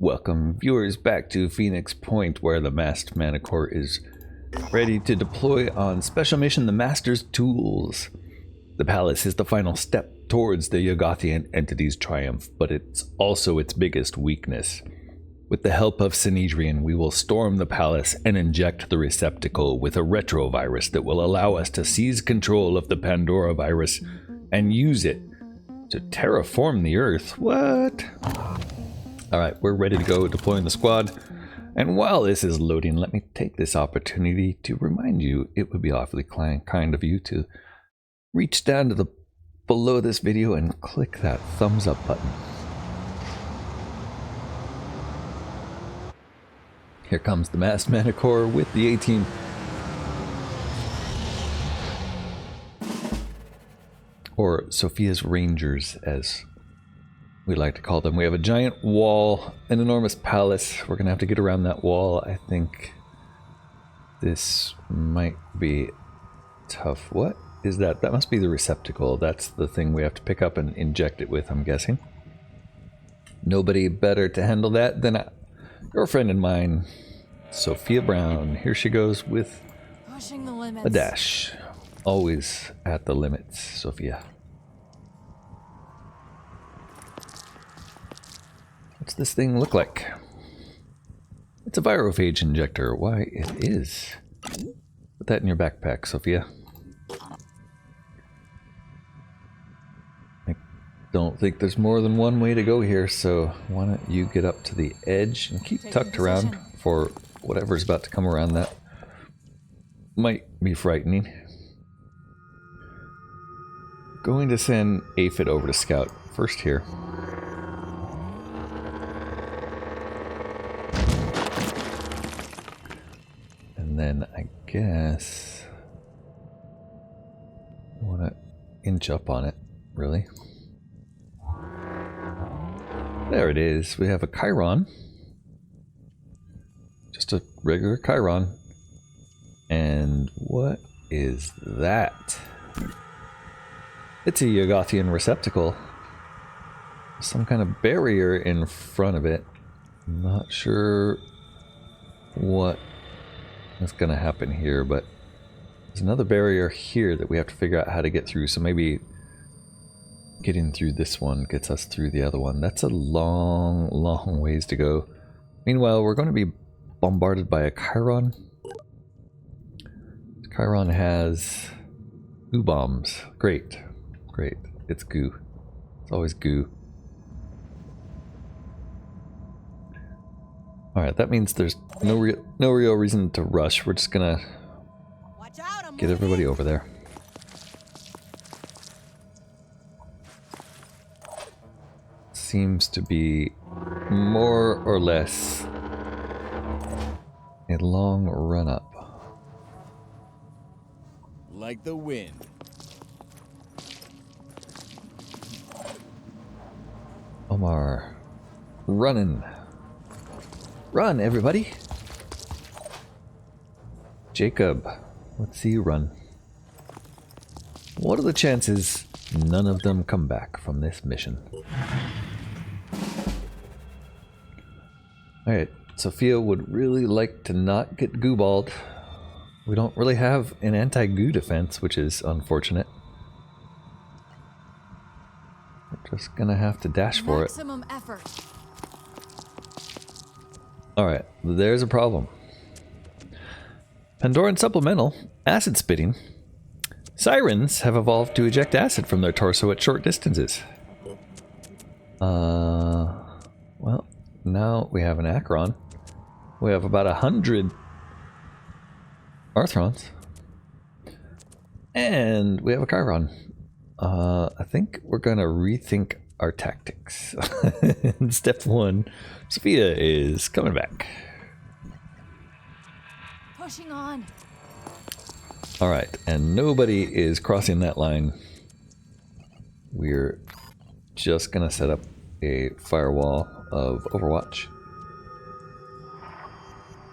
Welcome viewers back to Phoenix Point, where the masked Manticore is ready to deploy on special mission the Master's Tools. The palace is the final step towards the Yogothian entity's triumph, but it's also its biggest weakness. With the help of Synedrion, we will storm the palace and inject the receptacle with a retrovirus that will allow us to seize control of the Pandora virus and use it to terraform the Earth. What? Alright, we're ready to go deploying the squad. And while this is loading, let me take this opportunity to remind you it would be awfully kind of you to reach down to the below this video and click that thumbs up button. Here comes the masked Manticore with the A-Team. Or Sophia's Rangers, as we like to call them. We have a giant wall, an enormous palace. We're going to have to get around that wall. I think this might be tough. What is that? That must be the receptacle. That's the thing we have to pick up and inject it with, I'm guessing. Nobody better to handle that than a girlfriend of mine, Sophia Brown. Here she goes with Pushing the limits. a dash. Always at the limits, Sophia. What's this thing look like? It's a virophage injector. Why, it is. Put that in your backpack, Sophia. I don't think there's more than one way to go here, so why don't you get up to the edge and keep tucked around for whatever's about to come around that might be frightening. Going to send Aphid over to scout first here. And then I guess I want to inch up on it, really. There it is. We have a Chiron. Just a regular Chiron. And what is that? It's a Yogothian receptacle. Some kind of barrier in front of it. I'm not sure what is going to happen here, but there's another barrier here that we have to figure out how to get through. So maybe getting through this one gets us through the other one. That's a long, long ways to go. Meanwhile, we're going to be bombarded by a Chiron. Chiron has goo bombs. Great. Great. It's goo. It's always goo. Alright, that means there's no real reason to rush. We're just gonna get everybody over there. Seems to be more or less a long run up. Like the wind. Omar, running. Run, everybody. Jacob, let's see you run. What are the chances none of them come back from this mission? Alright, Sophia would really like to not get gooballed. We don't really have an anti-goo defense, which is unfortunate. We're just gonna have to dash for it. Maximum effort. Alright, there's a problem. Pandoran supplemental, acid spitting. Sirens have evolved to eject acid from their torso at short distances. Well, now we have an Acheron. We have about 100 Arthrons. And we have a Chiron. I think we're gonna rethink our tactics. Step 1, Sophia is coming back. Pushing on. Alright, and nobody is crossing that line. We're just gonna set up a firewall of Overwatch,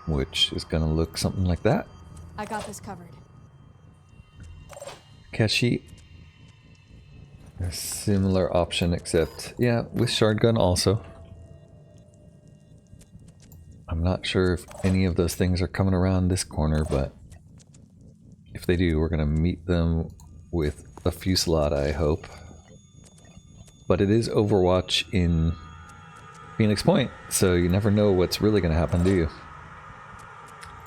which is gonna look something like that. I got this covered. Catchy. A similar option, except, yeah, with shard gun also. I'm not sure if any of those things are coming around this corner, but if they do, we're going to meet them with a fusillade, I hope. But it is Overwatch in Phoenix Point, so you never know what's really going to happen, do you?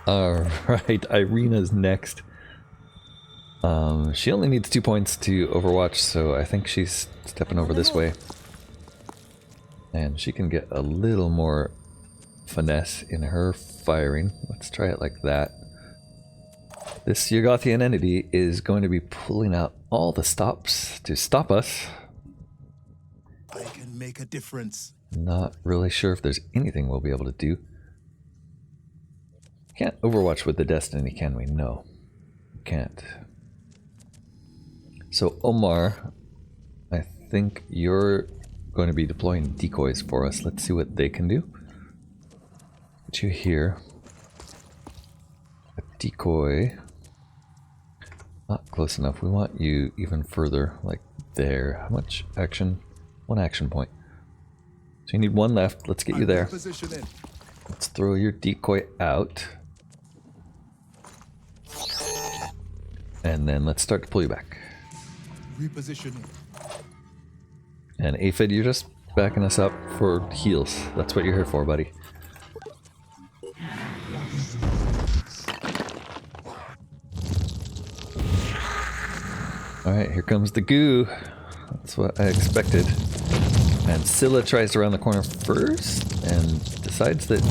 Alright, Irina's next. She only needs 2 points to Overwatch, so I think she's stepping over this way. And she can get a little more finesse in her firing. Let's try it like that. This Yogothian entity is going to be pulling out all the stops to stop us. I can make a difference. Not really sure if there's anything we'll be able to do. Can't Overwatch with the Destiny, can we? No. Can't. So Omar, I think you're going to be deploying decoys for us. Let's see what they can do. Put you here. A decoy. Not close enough. We want you even further, like there. How much action? 1 action point. So you need 1 left. Let's get you there. Let's throw your decoy out. And then let's start to pull you back. Repositioning. And Aphid, you're just backing us up for heals. That's what you're here for, buddy. Alright, here comes the goo. That's what I expected. And Scylla tries to round the corner first and decides that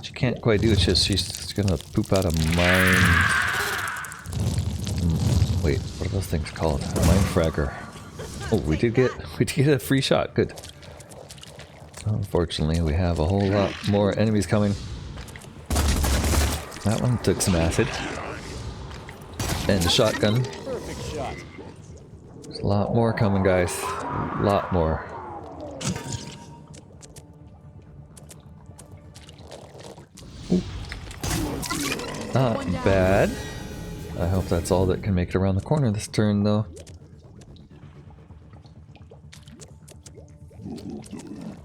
she can't quite do it. She's gonna poop out a mine. Wait, what are those things called? A mine fragger. Oh, we did get a free shot. Good. Unfortunately, we have a whole lot more enemies coming. That one took some acid. And a shotgun. Perfect shot. There's a lot more coming, guys. A lot more. Ooh. Not bad. I hope that's all that can make it around the corner this turn, though.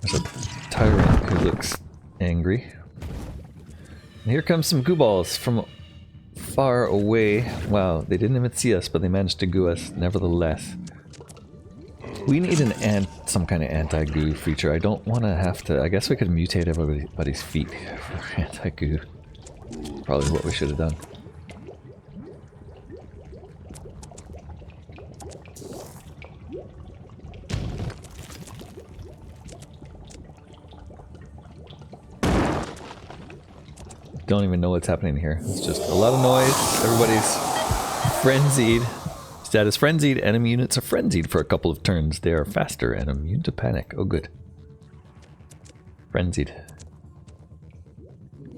There's a tyrant who looks angry. And here comes some goo balls from far away. Wow, they didn't even see us, but they managed to goo us nevertheless. We need some kind of anti-goo feature. I don't want to have to... I guess we could mutate everybody's feet for anti-goo. Probably what we should have done. Don't even know what's happening here. It's just a lot of noise. Everybody's frenzied. Status frenzied. Enemy units are frenzied for a couple of turns. They are faster and immune to panic. Oh, good. Frenzied.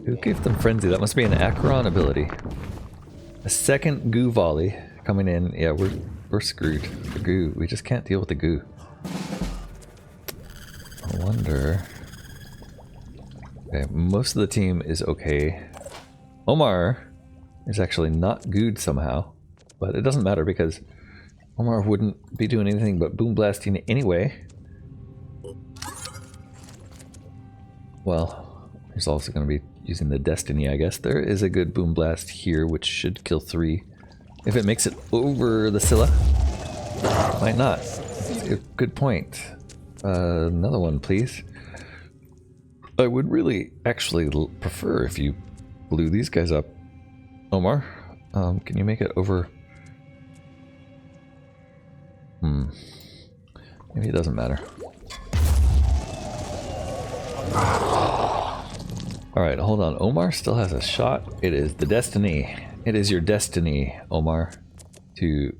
Who gave them frenzy? That must be an Acheron ability. A second goo volley coming in. Yeah, we're screwed. The goo. We just can't deal with the goo. I wonder... Okay, most of the team is okay. Omar is actually not gooed somehow, but it doesn't matter because Omar wouldn't be doing anything but boom blasting anyway. Well, he's also going to be using the Destiny, I guess. There is a good boom blast here, which should kill 3. If it makes it over the Scylla, might not. Good point. Another one, please. I would really actually prefer if you blew these guys up. Omar, can you make it over? Maybe it doesn't matter. Alright, hold on. Omar still has a shot. It is the destiny. It is your destiny, Omar, to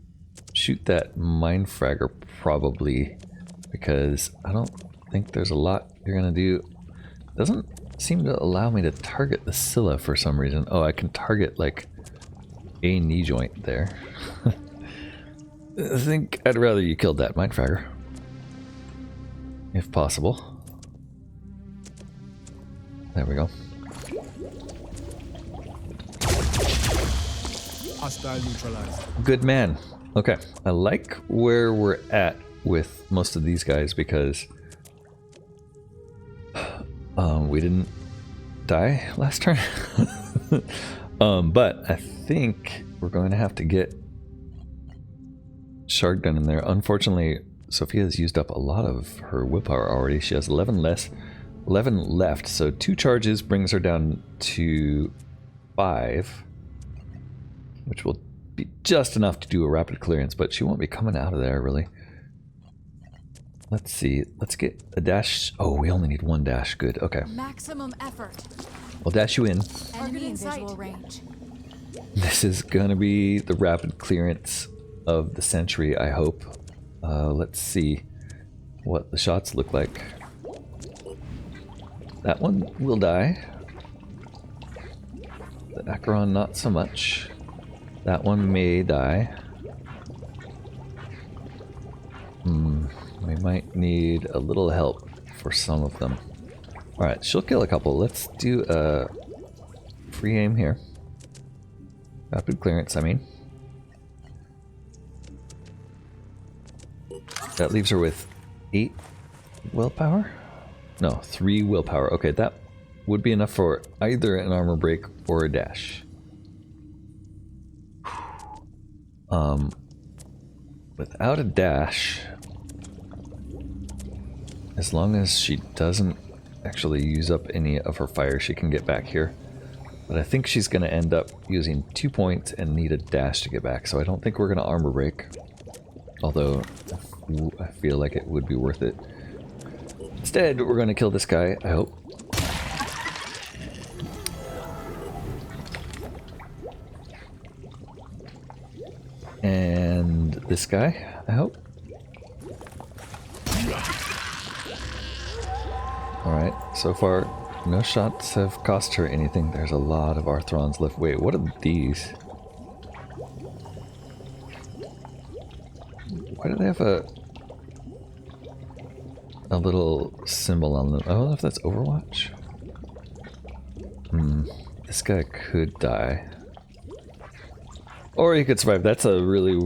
shoot that mine fragger probably, because I don't think there's a lot you're gonna do. Doesn't seem to allow me to target the Scylla for some reason. Oh, I can target like a knee joint there. I think I'd rather you killed that mine fragger, if possible. There we go. Hostile neutralized. Good man. Okay, I like where we're at with most of these guys because we didn't die last turn. But I think we're going to have to get Shard Gun in there. Unfortunately, Sophia's used up a lot of her willpower already. She has 11 left, so 2 charges brings her down to 5, which will be just enough to do a rapid clearance, but she won't be coming out of there really. Let's see. Let's get a dash. Oh, we only need 1 dash. Good. Okay. Maximum effort. We'll dash you in. Enemy in visual range. This is gonna be the rapid clearance of the century, I hope. Let's see what the shots look like. That one will die. The Acheron not so much. That one may die. We might need a little help for some of them. Alright, she'll kill a couple. Let's do a free aim here. Rapid clearance, I mean. That leaves her with 8 willpower? No, 3 willpower. Okay, that would be enough for either an armor break or a dash. Without a dash, as long as she doesn't actually use up any of her fire, she can get back here. But I think she's going to end up using 2 points and need a dash to get back, so I don't think we're going to armor break. Although, I feel like it would be worth it. Instead, we're going to kill this guy, I hope. And this guy, I hope. Alright, so far, no shots have cost her anything. There's a lot of Arthrons left. Wait, what are these? Why do they have a little symbol on them? I don't know if that's Overwatch. This guy could die. Or he could survive. That's a really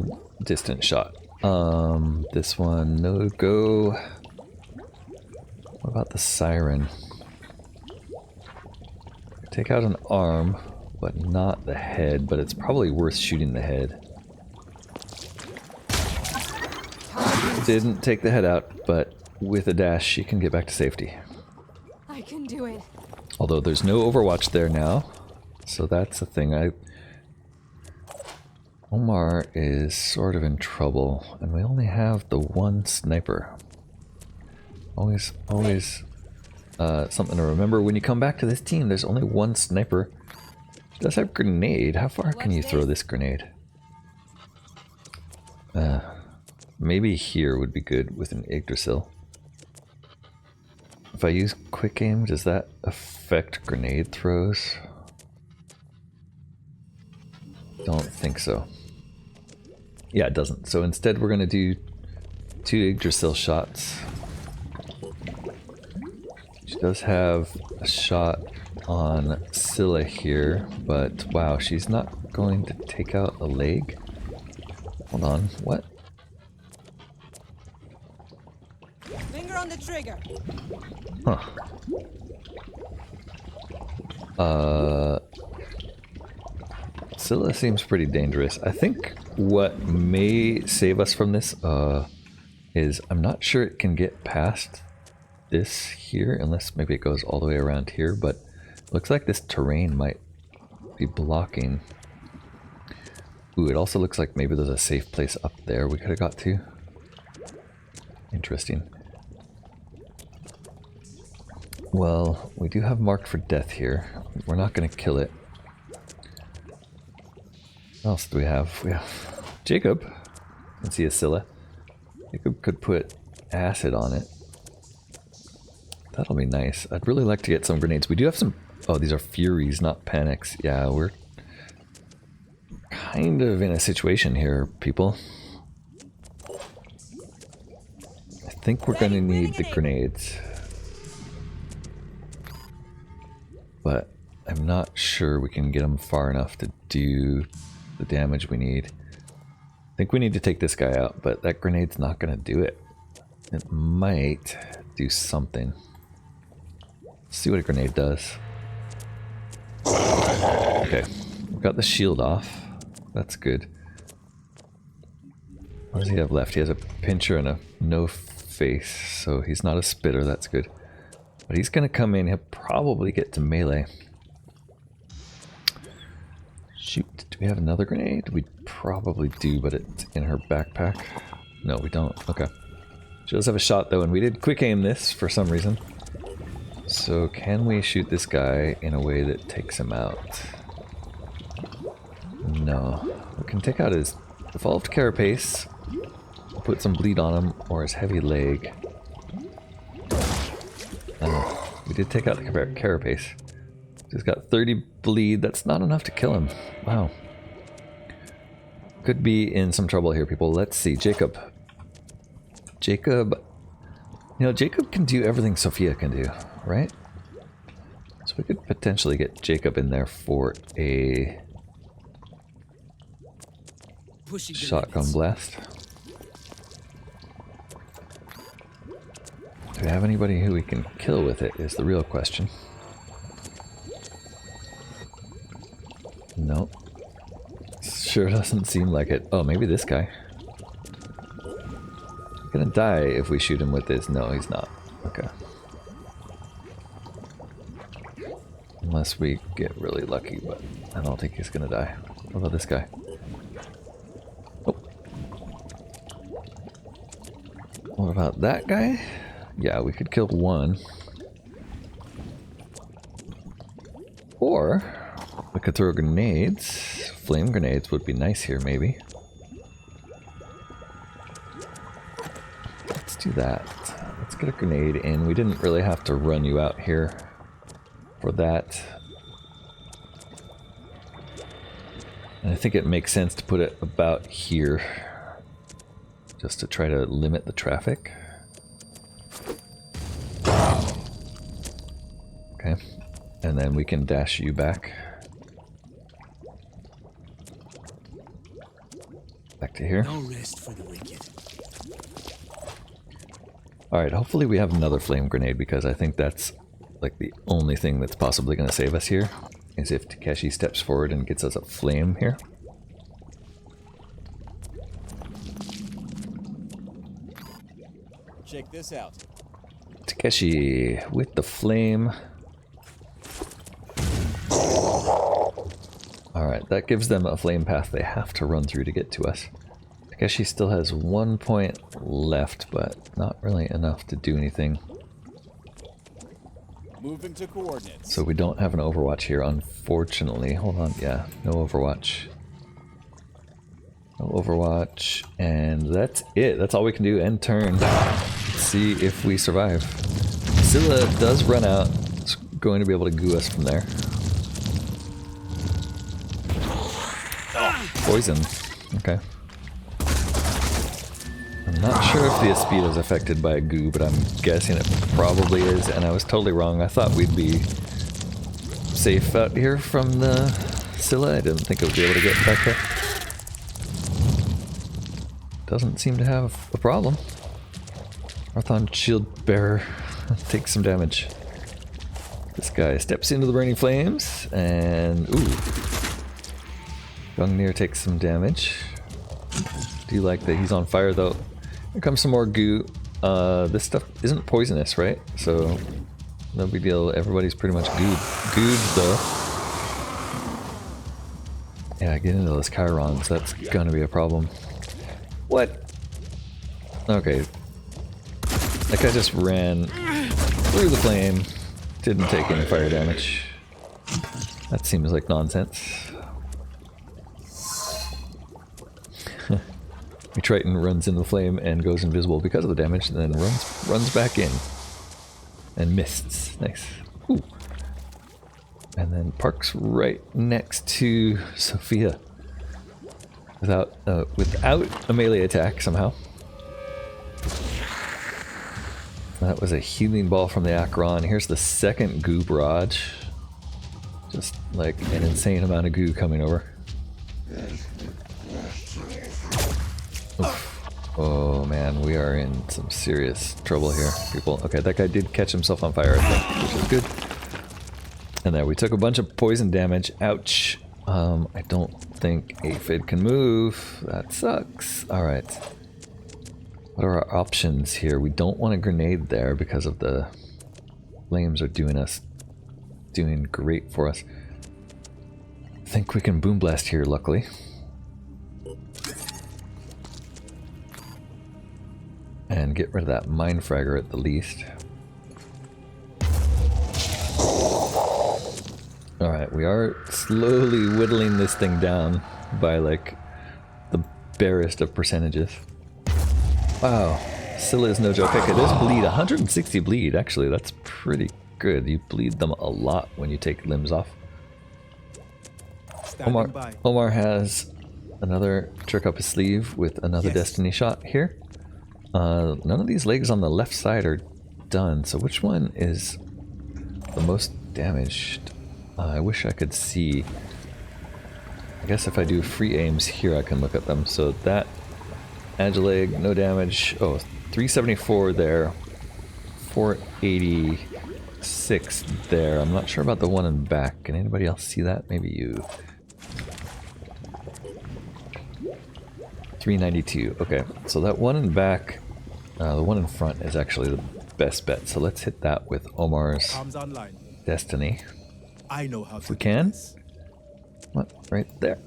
distant shot. This one, no go. What about the siren? Take out an arm, but not the head, but it's probably worth shooting the head. Didn't take the head out, but with a dash she can get back to safety. I can do it. Although there's no Overwatch there now, so that's a thing. Omar is sort of in trouble, and we only have the 1 sniper. Always something to remember when you come back to this team. There's only 1 sniper. She does have grenade. How far can you throw this grenade? Maybe here would be good with an Yggdrasil. If I use quick aim, does that affect grenade throws? Don't think so. Yeah, it doesn't. So instead we're going to do 2 Yggdrasil shots. She does have a shot on Scylla here, but wow, she's not going to take out a leg? Hold on, what? Finger on the trigger. Huh. Scylla seems pretty dangerous. I think what may save us from this is I'm not sure it can get past this here, unless maybe it goes all the way around here, but it looks like this terrain might be blocking. Ooh, it also looks like maybe there's a safe place up there we could have got to. Interesting. Well, we do have marked for death here. We're not going to kill it. What else do we have? We have Jacob. Let's see a Scylla. Jacob could put acid on it. That'll be nice. I'd really like to get some grenades. We do have some... Oh, these are Furies, not Panics. Yeah, we're kind of in a situation here, people. I think we're going to need the grenades. But I'm not sure we can get them far enough to do the damage we need. I think we need to take this guy out, but that grenade's not going to do it. It might do something. Let's see what a grenade does. Okay, we got the shield off. That's good. What does he have left? He has a pincher and a no face, so he's not a spitter. That's good. But he's gonna come in. He'll probably get to melee. Shoot, do we have another grenade? We probably do, but it's in her backpack. No, we don't. Okay. She does have a shot though, and we did quick aim this for some reason. So can we shoot this guy in a way that takes him out? No. We can take out his evolved carapace, put some bleed on him, or his heavy leg. We did take out the carapace. He's got 30 bleed. That's not enough to kill him. Wow. Could be in some trouble here, people. Let's see. Jacob. Jacob. You know, Jacob can do everything Sophia can do, right? So we could potentially get Jacob in there for a shotgun blast. Do we have anybody who we can kill with it is the real question. Nope. Sure doesn't seem like it. Oh, maybe this guy. He's gonna die if we shoot him with this. No, he's not. Okay. Unless we get really lucky, but I don't think he's gonna die. What about this guy? Oh. What about that guy? Yeah, we could kill one. Or we could throw grenades. Flame grenades would be nice here, maybe. Let's do that. Let's get a grenade in. We didn't really have to run you out here for that. And I think it makes sense to put it about here, just to try to limit the traffic. Okay, and then we can dash you back. Back to here. No rest for the wicked. Alright, hopefully we have another flame grenade, because I think that's like the only thing that's possibly going to save us here, is if Takeshi steps forward and gets us a flame here. Check this out. Takeshi with the flame. Alright, that gives them a flame path they have to run through to get to us. Takeshi still has 1 point left, but not really enough to do anything. Moving to coordinates. So we don't have an overwatch here, unfortunately. Hold on, yeah, no overwatch. No overwatch, and that's it. That's all we can do. End turn. Let's see if we survive. Scylla does run out. It's going to be able to goo us from there. Poison. Okay. I'm not sure if the Aspida is affected by a goo, but I'm guessing it probably is, and I was totally wrong. I thought we'd be safe out here from the Scylla. I didn't think it would be able to get back there. Doesn't seem to have a problem. Arthon Shield Bearer takes some damage. This guy steps into the burning flames, and ooh. Gungnir takes some damage. Do you like that he's on fire though? Here comes some more goo. This stuff isn't poisonous, right? So no big deal. Everybody's pretty much gooed though. Yeah, get into those Chirons. That's gonna be a problem. What? Okay. That guy just ran through the flame. Didn't take any fire damage. That seems like nonsense. Triton runs into the flame and goes invisible because of the damage, and then runs back in and mists. Nice. Ooh. And then parks right next to Sophia without a melee attack somehow. That was a healing ball from the Acheron. Here's the second goo barrage. Just like an insane amount of goo coming over. Oof. Oh man, we are in some serious trouble here, people. Okay, that guy did catch himself on fire, I think, which is good. And there, we took a bunch of poison damage. Ouch. I don't think Aphid can move. That sucks. Alright. What are our options here? We don't want a grenade there because of the flames are doing great for us. I think we can boom blast here, luckily. And get rid of that mine fragger at the least. Alright, we are slowly whittling this thing down by like the barest of percentages. Wow, Scylla is no joke. Okay, there's bleed, 160 bleed, actually, that's pretty good. You bleed them a lot when you take limbs off. Omar has another trick up his sleeve with another destiny shot here. None of these legs on the left side are done, so which one is the most damaged? I wish I could see. I guess if I do free aims here I can look at them. So that Agileg, no damage. Oh, 374 there. 486 there. I'm not sure about the one in back. Can anybody else see that? Maybe you. 392. Okay, so that one in back, the one in front is actually the best bet. So let's hit that with Omar's Destiny. I know how if we can. What? Right there.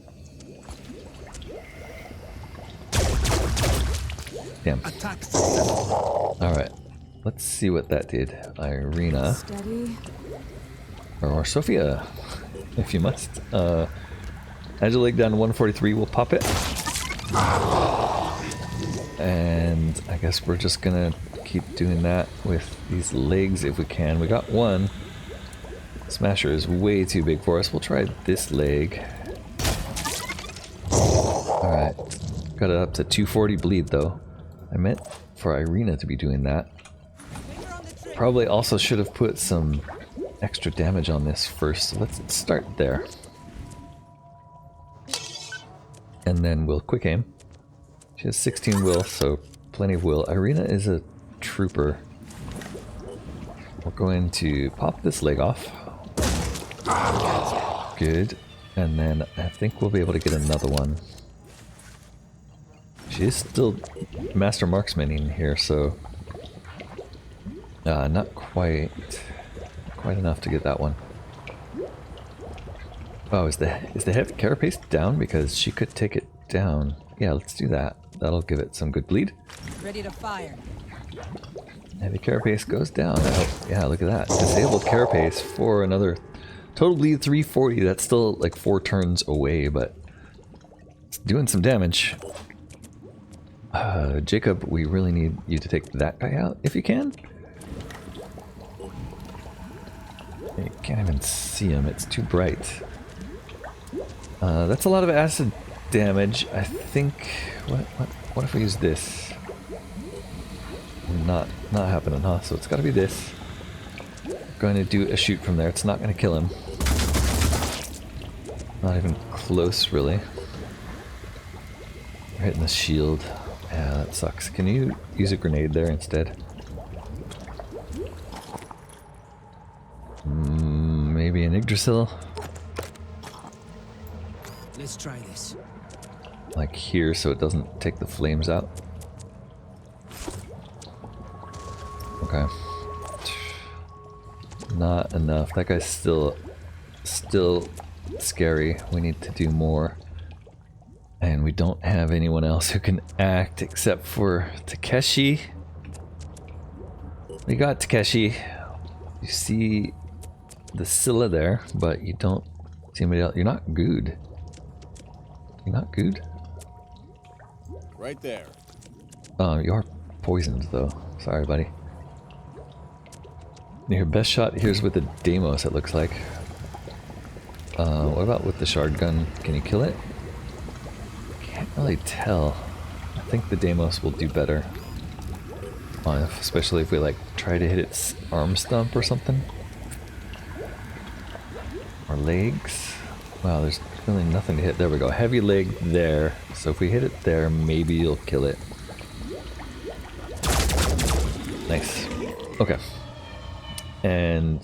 Damn. Alright. Let's see what that did. Irina. Steady. Or Sophia, if you must. Agileg down to 143. We'll pop it. And I guess we're just gonna keep doing that with these legs if we can. We got one. Smasher is way too big for us. We'll try this leg. Alright. Got it up to 240 bleed though. I meant for Irina to be doing that. Probably also should have put some extra damage on this first. So let's start there. And then we'll quick aim. She has 16 will, so plenty of will. Irina is a trooper. We're going to pop this leg off. Good. And then I think we'll be able to get another one. She is still master marksman in here, so not quite enough to get that one. Oh, is the heavy carapace down? Because she could take it down. Yeah, let's do that. That'll give it some good bleed. Ready to fire. Heavy carapace goes down. I hope. Yeah, look at that. Disabled carapace for another total bleed 340. That's still like 4 turns away, but it's doing some damage. Jacob, we really need you to take that guy out if you can. You can't even see him. It's too bright. That's a lot of acid damage. I think. What if we use this? Not happening, huh? So it's got to be this. Going to do a shoot from there. It's not going to kill him. Not even close, really. We're hitting the shield. Yeah, that sucks. Can you use a grenade there instead? Maybe an Yggdrasil? Let's try this. Like here, so it doesn't take the flames out. Okay. Not enough. That guy's still scary. We need to do more. And we don't have anyone else who can act except for Takeshi. We got Takeshi. You see the Scylla there, but you don't see anybody else. You're not good. You're not good? Right there. Oh, you are poisoned though. Sorry, buddy. Your best shot here's with the Deimos, it looks like. What about with the shard gun? Can you kill it? Can't really tell. I think the Deimos will do better. Especially if we like try to hit its arm stump or something. Or legs. Wow, there's really nothing to hit. There we go. Heavy leg there. So if we hit it there, maybe you'll kill it. Nice. Okay. And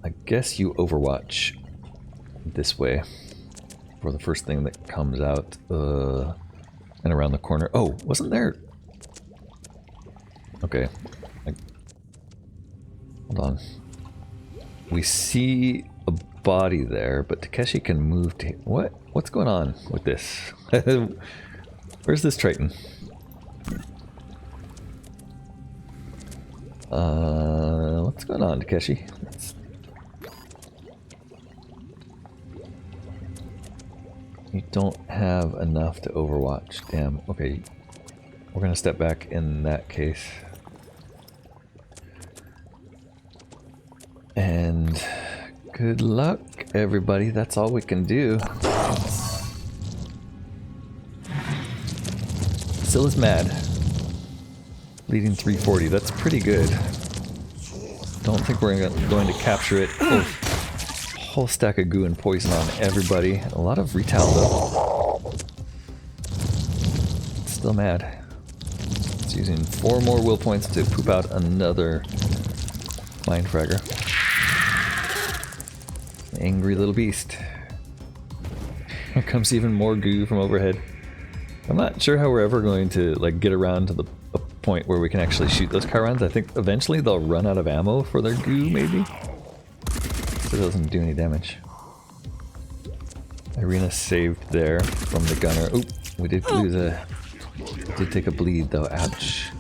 I guess you overwatch this way for the first thing that comes out and around the corner. Oh, wasn't there? Okay. Hold on. We see a body there, but Takeshi can move to... What? What's going on with this? Where's this Triton? What's going on, Takeshi? You don't have enough to overwatch. Damn. Okay. We're gonna step back in that case. And good luck, everybody. That's all we can do. Scylla's mad. Leading 340. That's pretty good. Don't think we're going to capture it. Oh, whole stack of goo and poison on everybody. A lot of retail though. Still mad. It's using 4 more will points to poop out another mind fragger. Angry little beast. Here comes even more goo from overhead. I'm not sure how we're ever going to like get around to the point where we can actually shoot those Chirons. I think eventually they'll run out of ammo for their goo, maybe? So it doesn't do any damage. Irina saved there from the gunner. Oop, we did lose a... did take a bleed though, ouch.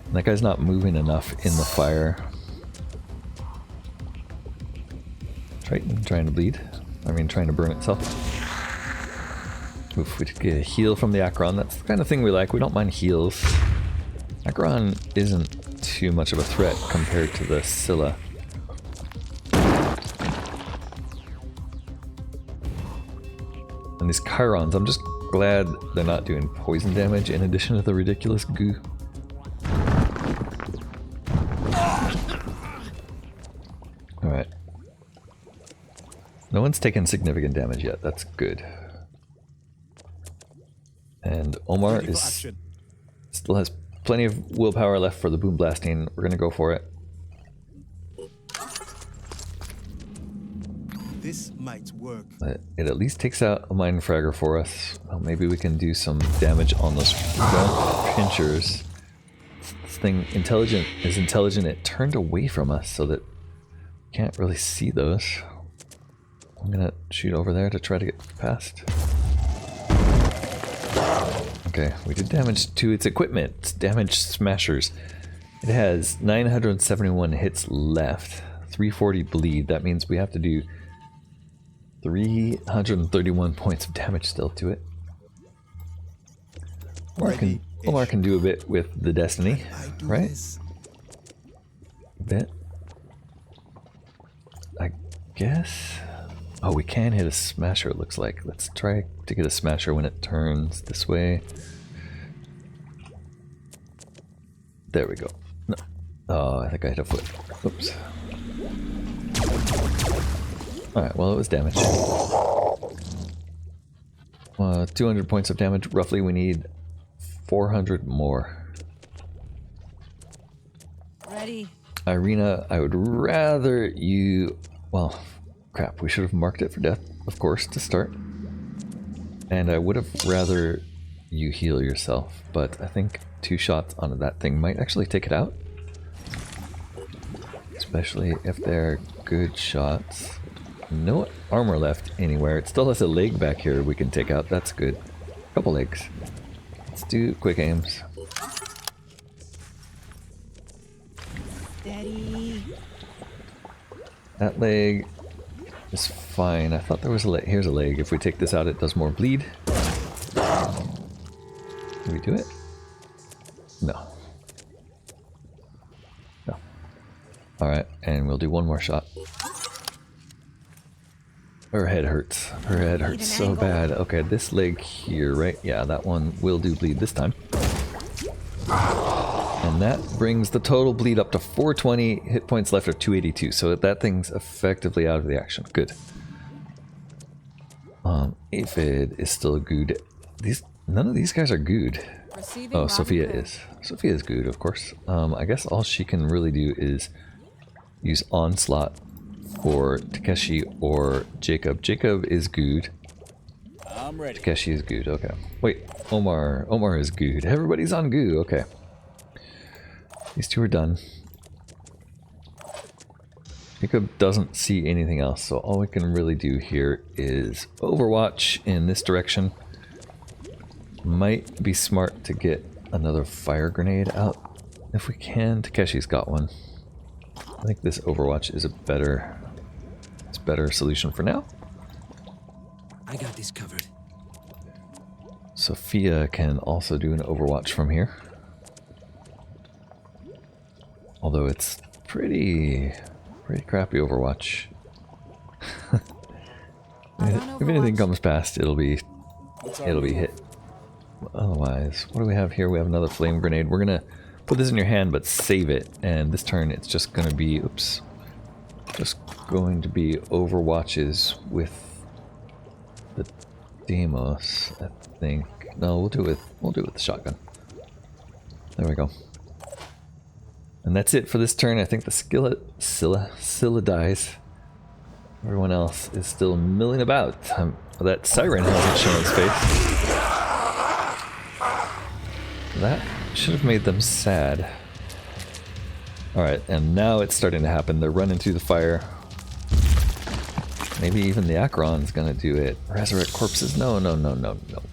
And that guy's not moving enough in the fire. Triton trying to bleed. I mean, trying to burn itself. Oof, we did get a heal from the Acheron. That's the kind of thing we like. We don't mind heals. Acheron isn't too much of a threat compared to the Scylla. And these Chirons, I'm just glad they're not doing poison damage in addition to the ridiculous goo. Alright. No one's taken significant damage yet, that's good. And Omar still has plenty of willpower left for the boom blasting. We're gonna go for it. This might work. It at least takes out a mind fragger for us. Well, maybe we can do some damage on those front pinchers. This thing is intelligent. It turned away from us so that we can't really see those. I'm gonna shoot over there to try to get past. Okay, we did damage to its equipment. Damage smashers. It has 971 hits left. 340 bleed. That means we have to do 331 points of damage still to it. Omar can do a bit with the Destiny, right? A bit. I guess. Oh, we can hit a smasher, it looks like. Let's try to get a smasher when it turns this way. There we go. No. Oh, I think I hit a foot. Oops. Alright, well, it was damage. 200 points of damage. Roughly, we need 400 more. Ready. Irina, I would rather you... Well, crap, we should have marked it for death, of course, to start. And I would have rather you heal yourself, but I think 2 shots onto that thing might actually take it out. Especially if they're good shots. No armor left anywhere. It still has a leg back here we can take out. That's good. Couple legs. Let's do quick aims. Steady. That leg is fine. I thought there was a leg. Here's a leg. If we take this out, it does more bleed. Can we do it? No. No. Alright, and we'll do one more shot. Her head hurts. Her head hurts so bad. Okay, this leg here, right? Yeah, that one will do bleed this time. And that brings the total bleed up to 420. Hit points left are 282. So that thing's effectively out of the action. Good. Aphid is still good. None of these guys are good. Oh, Sophia is. Sophia is good, of course. I guess all she can really do is use Onslaught for Takeshi or Jacob. Jacob is good. I'm ready. Takeshi is good. Okay. Wait, Omar. Omar is good. Everybody's on goo. Okay. These two are done. Jacob doesn't see anything else, so all we can really do here is overwatch in this direction. Might be smart to get another fire grenade out if we can. Takeshi's got one. I think this overwatch is a better solution for now. I got this covered. Sophia can also do an overwatch from here. Although it's pretty crappy overwatch. If anything comes past, it'll be hit. Otherwise, what do we have here? We have another flame grenade. We're gonna put this in your hand, but save it. And this turn, it's just gonna be, oops, just going to be overwatches with the Deimos, I think. No, we'll do it with the shotgun. There we go. And that's it for this turn. I think the Scylla dies. Everyone else is still milling about. That siren hasn't shown its face. That should have made them sad. Alright, and now it's starting to happen. They're running through the fire. Maybe even the Acheron's gonna do it. Resurrect corpses? No.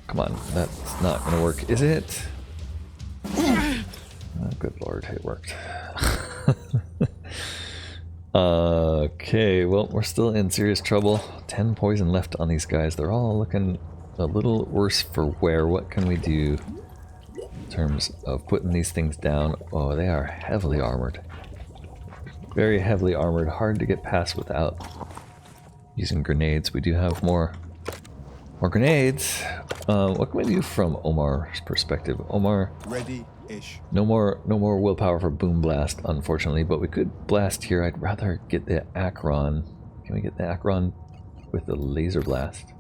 Come on, that's not gonna work, is it? Oh, good lord, it worked. Okay, well, we're still in serious trouble. 10 poison left on these guys. They're all looking a little worse for wear. What can we do in terms of putting these things down? Oh, they are heavily armored. Very heavily armored. Hard to get past without using grenades. We do have more grenades. What can we do from Omar's perspective? Omar, Ready-ish. no more willpower for Boom Blast, unfortunately, but we could blast here. I'd rather get the Acheron. Can we get the Acheron with the laser blast?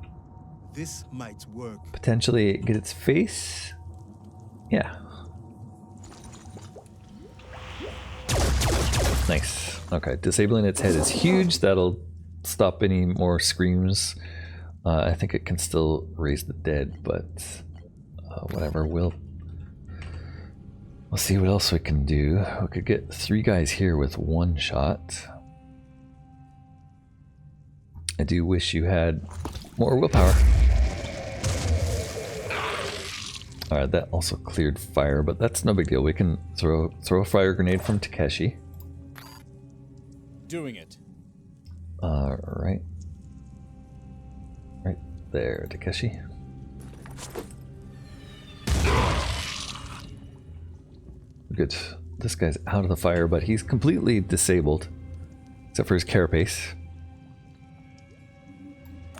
This might work. Potentially get its face? Yeah. Nice. Okay, disabling its head is huge. That'll stop any more screams. I think it can still raise the dead, but whatever. We'll see what else we can do. We could get 3 guys here with 1 shot. I do wish you had more willpower. Alright, that also cleared fire, but that's no big deal. We can throw a fire grenade from Takeshi. Doing it. Alright. Right there, Takeshi. Good. This guy's out of the fire, but he's completely disabled. Except for his carapace.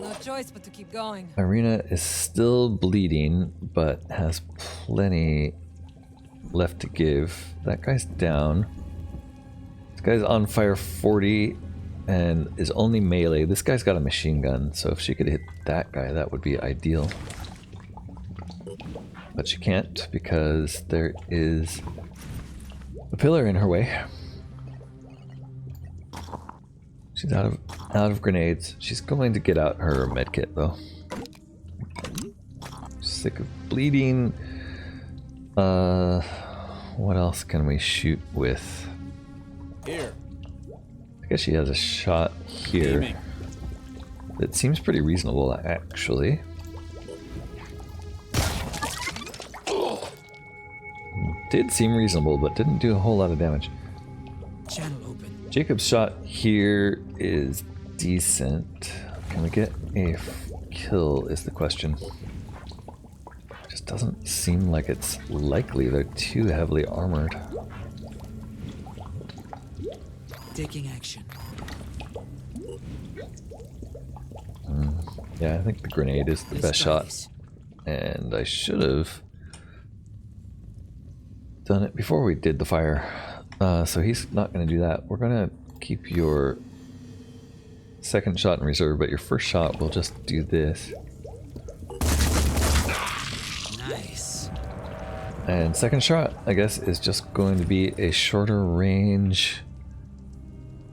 No choice but to keep going. Irina is still bleeding, but has plenty left to give. That guy's down. This guy's on fire 40 and is only melee. This guy's got a machine gun, so if she could hit that guy, that would be ideal. But she can't because there is a pillar in her way. She's out of grenades. She's going to get out her medkit though. Sick of bleeding. What else can we shoot with? Here. I guess she has a shot here. Aiming. It seems pretty reasonable actually. Did seem reasonable, but didn't do a whole lot of damage. Channel open. Jacob's shot here is decent. Can we get a kill is the question. Just doesn't seem like it's likely. They're too heavily armored. Taking action. Yeah, I think the grenade is the Let's best try shot. this. And I should have done it before we did the fire. So he's not going to do that. We're going to keep your second shot in reserve, but your first shot will just do this. Nice. And second shot, I guess, is just going to be a shorter range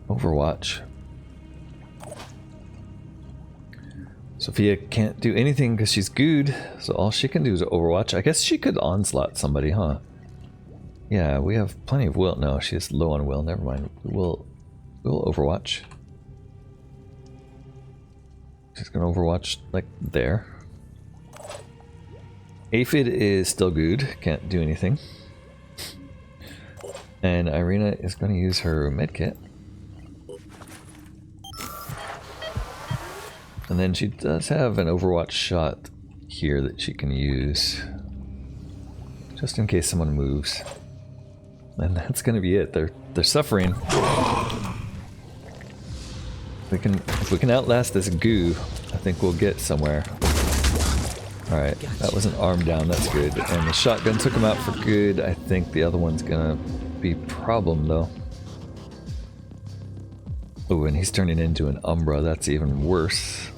Overwatch. Sophia can't do anything because she's good, so all she can do is Overwatch. I guess she could onslaught somebody, huh? Yeah, we have plenty of will. No, she's low on will. Never mind. We'll Overwatch. She's gonna Overwatch like there. Aphid is still good. Can't do anything. And Irina is gonna use her medkit. And then she does have an Overwatch shot here that she can use. Just in case someone moves. And that's gonna be it. They're suffering. If we can outlast this goo, I think we'll get somewhere. Alright, that was an arm down, that's good. And the shotgun took him out for good. I think the other one's gonna be a problem though. Oh, and he's turning into an Umbra, that's even worse.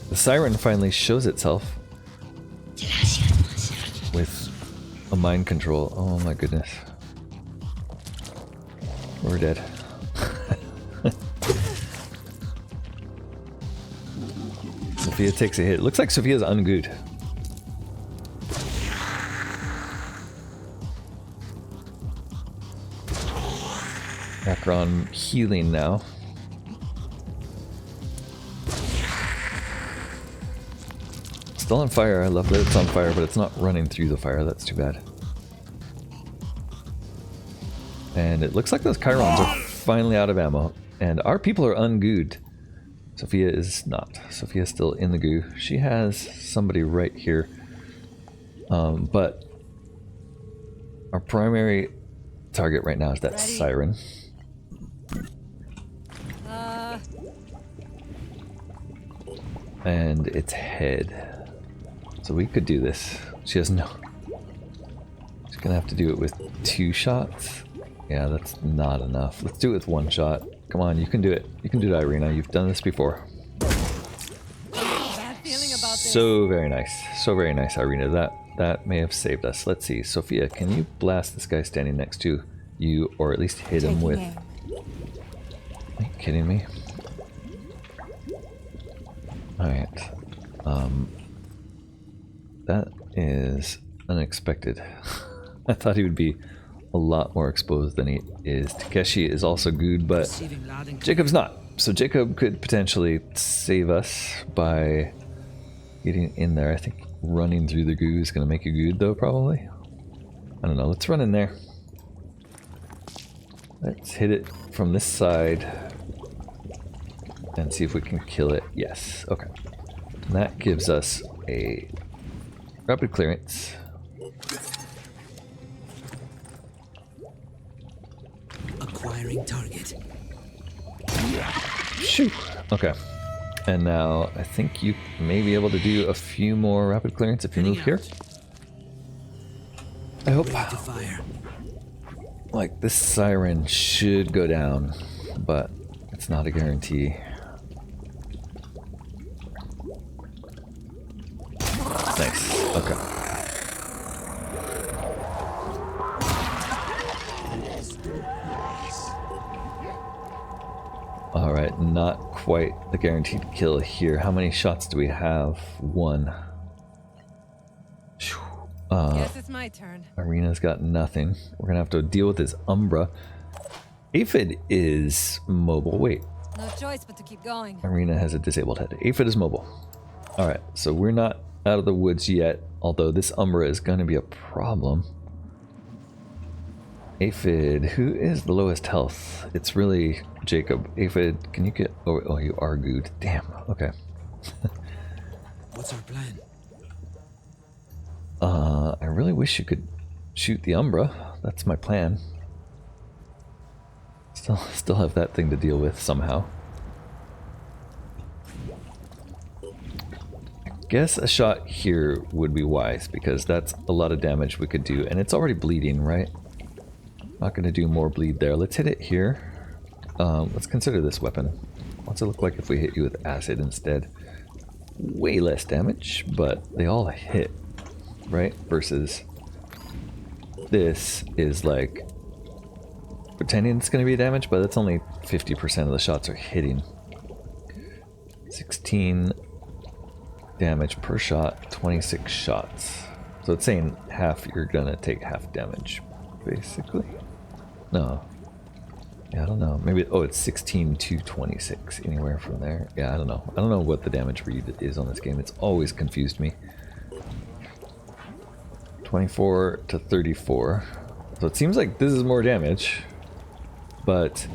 The siren finally shows itself with a mind control. Oh my goodness. We're dead. Sophia takes a hit. Looks like Sophia's ungood. Akron healing now. Still on fire. I love that it's on fire, but it's not running through the fire. That's too bad. And it looks like those Chirons are finally out of ammo. And our people are ungood. Sophia is not. Sophia's still in the goo. She has somebody right here. But our primary target right now is that siren. And its head. So we could do this. She has no... She's gonna have to do it with 2 shots. Yeah, that's not enough. Let's do it with 1 shot. Come on, you can do it. You can do it, Irina. You've done this before. Bad feeling about this. So very nice. So very nice, Irina. That may have saved us. Let's see. Sophia, can you blast this guy standing next to you, or at least hit him with... aim. Are you kidding me? Alright. That is unexpected. I thought he would be a lot more exposed than he is. Takeshi is also good, but Receiving loud and clear. Jacob's not. So Jacob could potentially save us by getting in there. I think running through the goo is going to make you good though, probably. I don't know. Let's run in there. Let's hit it from this side and see if we can kill it. Yes. Okay. And that gives us a rapid clearance. Acquiring target. Shoot. Okay. And now I think you may be able to do a few more rapid clearance if you move here. I hope. Ready to fire. Like, this siren should go down, but it's not a guarantee. Nice. Okay. Alright, not quite the guaranteed kill here. How many shots do we have? 1. Guess it's my turn. Irina's got nothing. We're gonna have to deal with his Umbra. Aphid is mobile. Wait, No choice but to keep going. Irina has a disabled head. Aphid is mobile. Alright, so we're not out of the woods yet, although this Umbra is gonna be a problem. Aphid, who is the lowest health? It's really Jacob. Aphid, can you get... Oh, you are good. Damn, okay. What's our plan? I really wish you could shoot the Umbra. That's my plan. Still have that thing to deal with somehow. I guess a shot here would be wise, because that's a lot of damage we could do, and it's already bleeding, right? Not going to do more bleed there. Let's hit it here. Let's consider this weapon. What's it look like if we hit you with acid instead? Way less damage, but they all hit, right? Versus this is like pretending it's going to be damage, but that's only 50% of the shots are hitting. 16, damage per shot, 26 shots. So it's saying half, you're gonna take half damage, basically. No. Yeah, I don't know. Maybe, oh, it's 16 to 26, anywhere from there. Yeah, I don't know. I don't know what the damage read is on this game. It's always confused me. 24 to 34. So it seems like this is more damage, but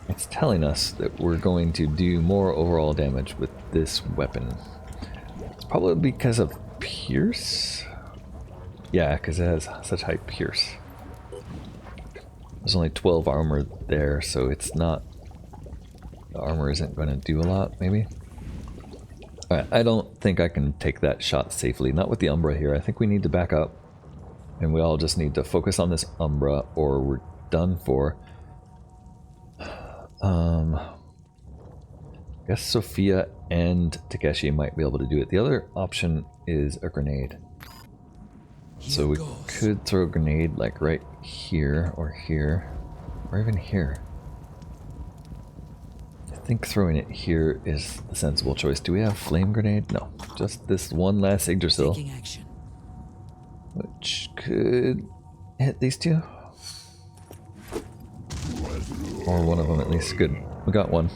it's telling us that we're going to do more overall damage with this weapon. It's probably because of Pierce? Yeah, because it has such high Pierce. There's only 12 armor there, so it's not... The armor isn't going to do a lot, maybe? Alright, I don't think I can take that shot safely. Not with the Umbra here. I think we need to back up. And we all just need to focus on this Umbra, or we're done for. I guess Sophia and Takeshi might be able to do it. The other option is a grenade. So we could throw a grenade like right here, or even here. I think throwing it here is the sensible choice. Do we have flame grenade? No, just this one last Yggdrasil, which could hit these two, or one of them at least. Good, we got one.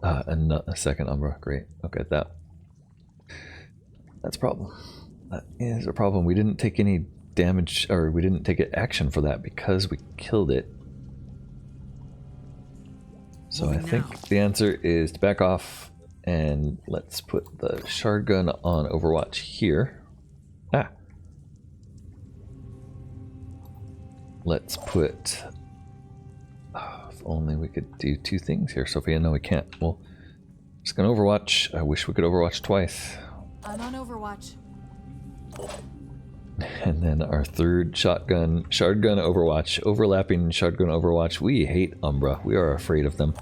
And a second Umbra. Great. Okay, that's a problem. That is a problem. We didn't take any damage, or we didn't take action for that because we killed it. So I think the answer is to back off, and let's put the shard gun on Overwatch here. Ah. Let's put... Oh, if only we could do two things here, Sophia. No, we can't. Well, just gonna Overwatch. I wish we could Overwatch twice. I'm on Overwatch. And then our third shotgun, shard gun Overwatch, overlapping shard gun Overwatch. We hate Umbra. We are afraid of them.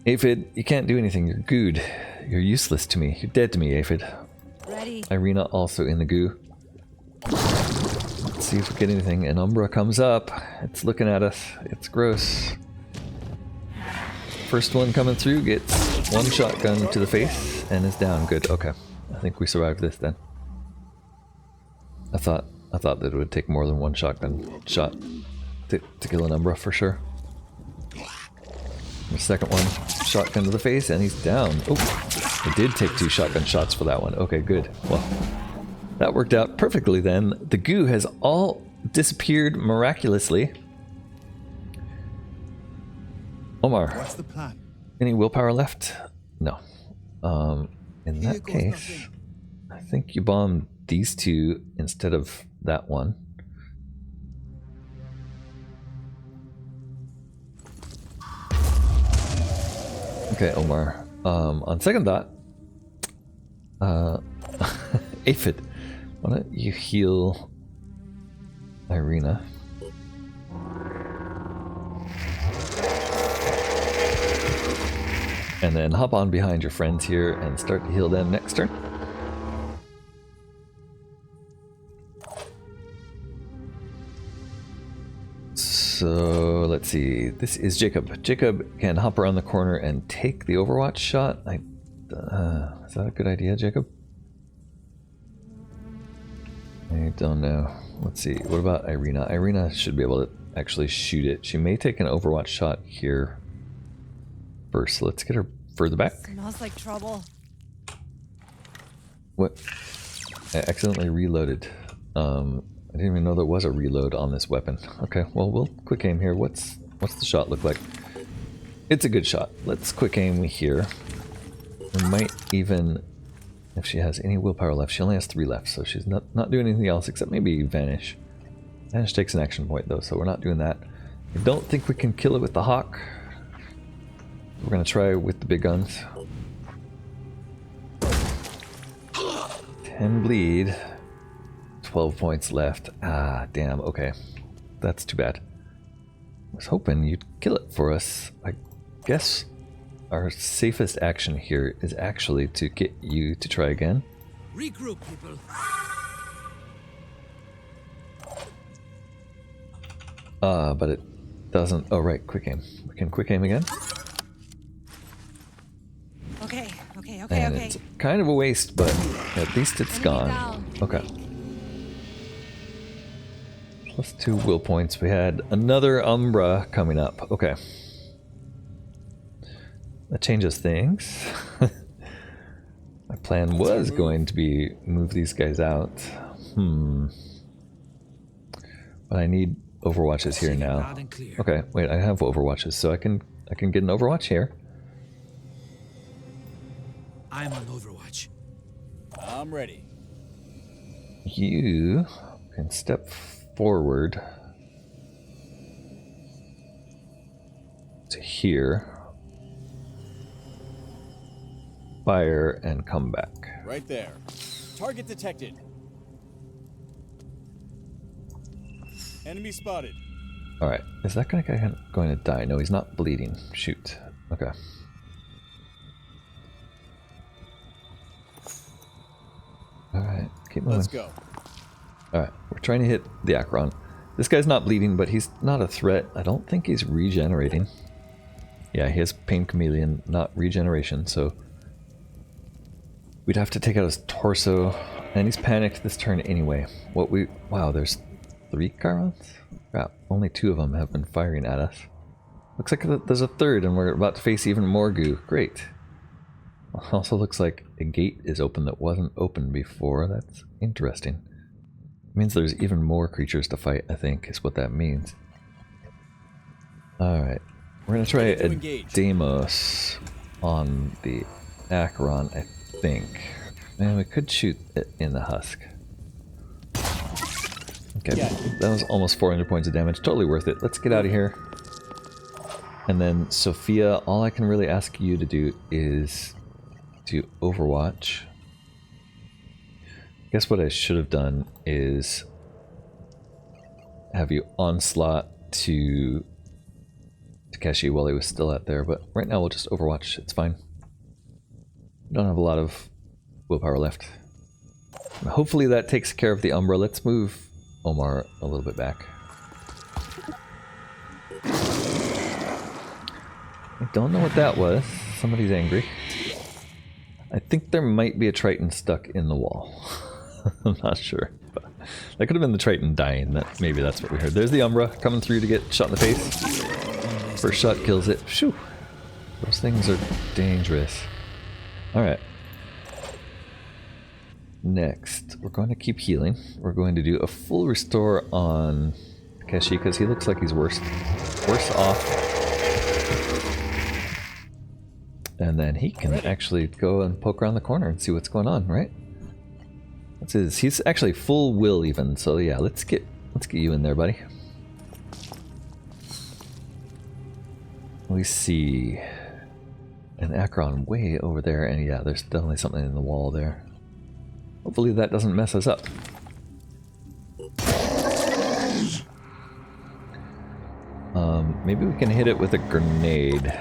Aphid, you can't do anything. You're gooed. You're useless to me. You're dead to me, Aphid. Ready. Irina also in the goo. Let's see if we get anything. An Umbra comes up. It's looking at us. It's gross. First one coming through gets one shotgun to the face and is down. Good. Okay. I think we survived this then. I thought that it would take more than one shotgun shot to kill an Umbra for sure. The second one, shotgun to the face, and he's down. Oh, it did take two shotgun shots for that one. Okay, good. Well, that worked out perfectly then. The goo has all disappeared miraculously. Omar, What's the plan? any willpower left? No. In that case, I think you bombed these two instead of that one. Okay, Omar. On second thought, Aphid, why don't you heal Irina? And then hop on behind your friends here and start to heal them next turn. So let's see. This is Jacob. Jacob can hop around the corner and take the Overwatch shot. Is that a good idea, Jacob? I don't know. Let's see. What about Irina? Irina should be able to actually shoot it. She may take an Overwatch shot here first. So let's get her further back. Smells like trouble. What? I accidentally reloaded. I didn't even know there was a reload on this weapon. Okay, well, we'll quick aim here. What's the shot look like? It's a good shot. Let's quick aim here. We might even, if she has any willpower left, she only has 3 left, so she's not doing anything else except maybe Vanish. Vanish takes an action point though, so we're not doing that. I don't think we can kill it with the Hawk. We're gonna try with the big guns. 10 bleed. 12 points left. Ah, damn. Okay. That's too bad. I was hoping you'd kill it for us. I guess our safest action here is actually to get you to try again. Regroup, people. But it doesn't... Oh, right. Quick aim. We can quick aim again. And okay. it's kind of a waste, but at least it's Enemy gone. down. Okay. Plus 2 will points. We had another Umbra coming up. Okay. That changes things. My plan was going to be move these guys out. But I need overwatches here now. Loud and clear. Okay, wait, I have overwatches, so I can get an overwatch here. I'm on Overwatch. I'm ready. You can step forward to here, fire, and come back. Right there. Target detected. Enemy spotted. Alright, is that guy going to die? No, he's not bleeding. Shoot. Okay. Alright, keep moving. Let's go. Alright, we're trying to hit the Acheron. This guy's not bleeding, but he's not a threat. I don't think he's regenerating. Yeah, he has Pain Chameleon, not regeneration, so we'd have to take out his torso. And he's panicked this turn anyway. Wow, there's 3 Chirons? Crap, only 2 of them have been firing at us. Looks like there's a third and we're about to face even more goo. Great. Also looks like a gate is open that wasn't open before. That's interesting. It means there's even more creatures to fight, I think, is what that means. Alright. We're gonna try a Deimos on the Acheron, I think. And we could shoot it in the husk. Okay, that was almost 400 points of damage. Totally worth it. Let's get out of here. And then, Sophia, all I can really ask you to do is to Overwatch. I guess what I should have done is have you onslaught to Takeshi while he was still out there, but right now we'll just Overwatch. It's fine. We don't have a lot of willpower left. Hopefully that takes care of the Umbra. Let's move Omar a little bit back. I don't know what that was. Somebody's angry. I think there might be a Triton stuck in the wall. I'm not sure. But that could have been the Triton dying. Maybe that's what we heard. There's the Umbra coming through to get shot in the face. First shot kills it. Phew. Those things are dangerous. Alright. Next, we're going to keep healing. We're going to do a full restore on Takeshi because he looks like he's worse off. And then he can actually go and poke around the corner and see what's going on, right? He's actually full will even, so yeah, let's get you in there, buddy. We see an Acheron way over there, and yeah, there's definitely something in the wall there. Hopefully that doesn't mess us up. Maybe we can hit it with a grenade.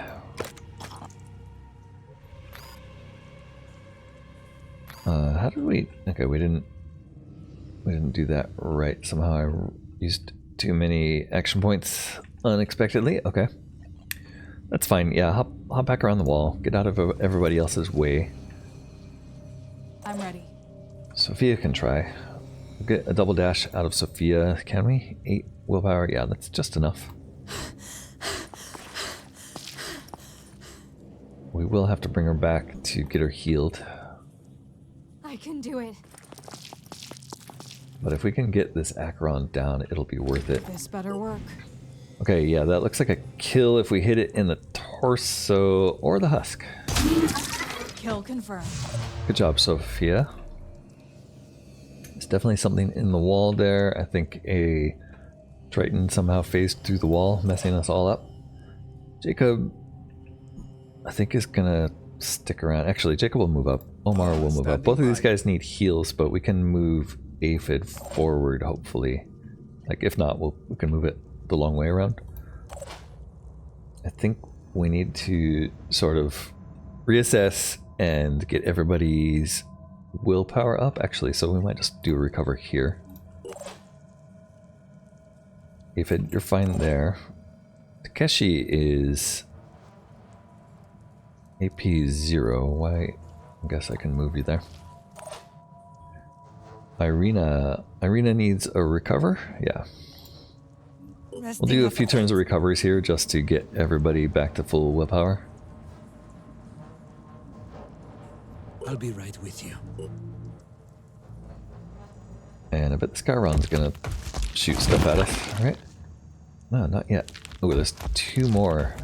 How did we... Okay, we didn't do that right. Somehow I used too many action points unexpectedly. Okay. That's fine. Yeah, hop back around the wall. Get out of everybody else's way. I'm ready. Sophia can try. We'll get a double dash out of Sophia. Can we? 8 willpower? Yeah, that's just enough. We will have to bring her back to get her healed. I can do it. But if we can get this Acheron down, it'll be worth it. This better work. Okay, yeah, that looks like a kill if we hit it in the torso or the husk. Kill confirmed. Good job, Sophia. There's definitely something in the wall there. I think a Triton somehow phased through the wall, messing us all up. Jacob, I think, is gonna stick around. Actually, Jacob will move up. Omar will move up. Both of these guys need heals, but we can move Aphid forward, hopefully. Like, if not, we can move it the long way around. I think we need to sort of reassess and get everybody's willpower up, actually, so we might just do a recover here. Aphid, you're fine there. Takeshi is AP 0. Why I guess I can move you there. Irina needs a recover? Yeah. We'll do a few turns of recoveries here just to get everybody back to full willpower. I'll be right with you. And I bet this Chiron's gonna shoot stuff at us, right? No, not yet. Oh, there's two more.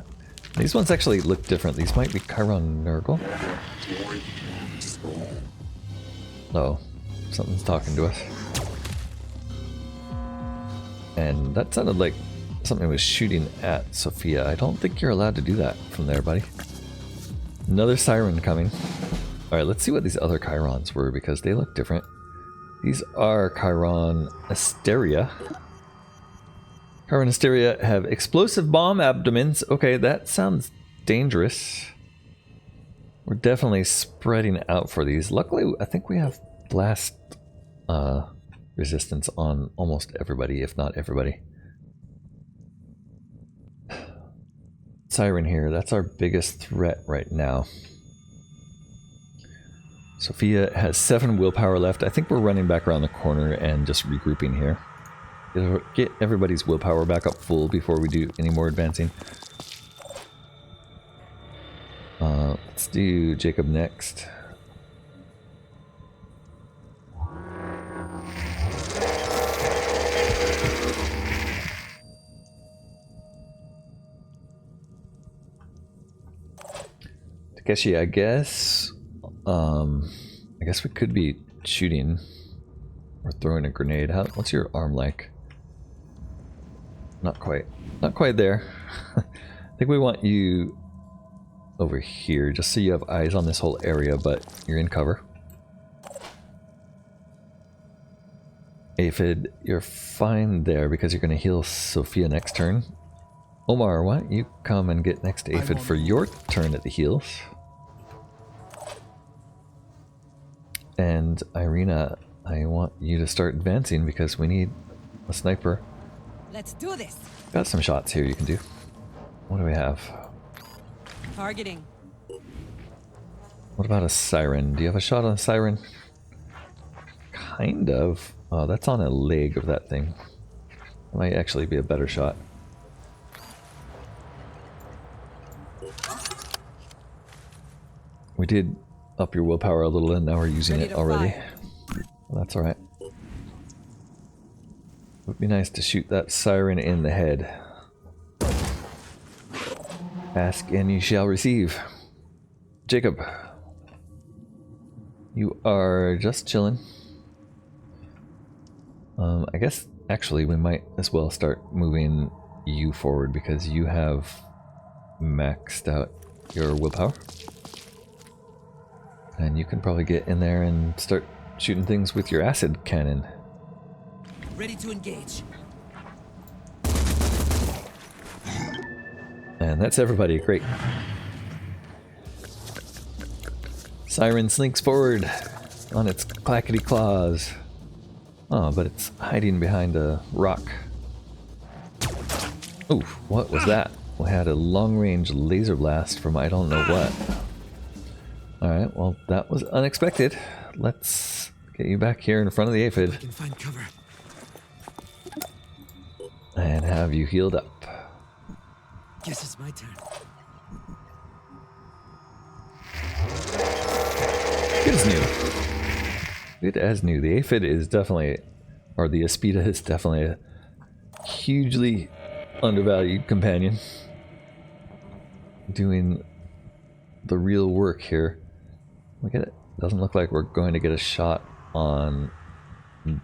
These ones actually look different. These might be Chiron Nurgle. Oh, something's talking to us. And that sounded like something was shooting at Sophia. I don't think you're allowed to do that from there, buddy. Another siren coming. Alright, let's see what these other Chirons were because they look different. These are Chiron Asteria. Chiron Asteria have explosive bomb abdomens. Okay, that sounds dangerous. We're definitely spreading out for these. Luckily, I think we have blast resistance on almost everybody, if not everybody. Siren here, that's our biggest threat right now. Sophia has 7 willpower left. I think we're running back around the corner and just regrouping here. Get everybody's willpower back up full before we do any more advancing. Let's do Jacob next. Takeshi, I guess we could be shooting or throwing a grenade. What's your arm like? Not quite there. I think we want you over here just so you have eyes on this whole area, but you're in cover. Aphid, you're fine there because you're going to heal Sophia next turn. Omar, why don't you come and get next to Aphid for your turn at the heals? And Irina, I want you to start advancing because we need a sniper. Let's do this. Got some shots here you can do. What do we have? Targeting. What about a siren? Do you have a shot on a siren? Kind of. Oh, that's on a leg of that thing. That might actually be a better shot. We did up your willpower a little and now we're using it already. Well, that's alright. It would be nice to shoot that siren in the head. Ask and you shall receive. Jacob, you are just chilling. I guess actually we might as well start moving you forward because you have maxed out your willpower. And you can probably get in there and start shooting things with your acid cannon. Ready to engage. And that's everybody, great. Siren slinks forward on its clackety claws. Oh, but it's hiding behind a rock. Ooh, what was that? We had a long-range laser blast from I don't know what. Alright, well, that was unexpected. Let's get you back here in front of the aphid. I can find cover. And have you healed up. Guess it's my turn. Good as new. Good as new. The aphid is definitely, or the Aspida is definitely a hugely undervalued companion. Doing the real work here. Look at it. Doesn't look like we're going to get a shot on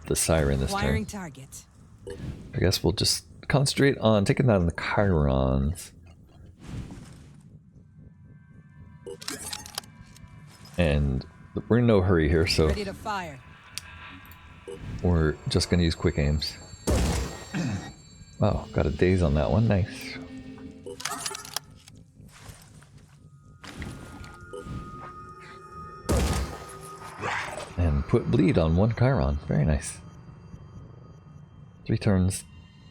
the siren this Wiring turn. target. I guess we'll just concentrate on taking down the Chirons. And we're in no hurry here, so Ready to fire. we're just going to use quick aims. Wow, got a daze on that one. Nice. And put bleed on one Chiron. Very nice. 3 turns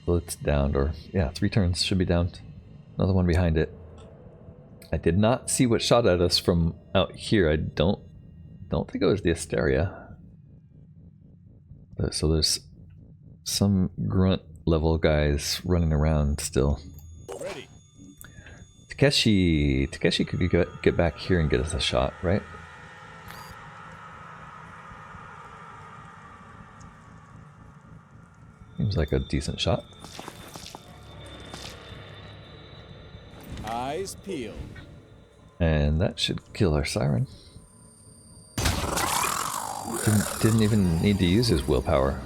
till it's downed, or yeah, 3 turns should be downed. Another one behind it. I did not see what shot at us from out here. I don't don't think it was the Asteria. So there's some grunt level guys running around still. Ready. Takeshi could get back here and get us a shot, right? Seems like a decent shot. Eyes peeled. And that should kill our siren. Didn't even need to use his willpower.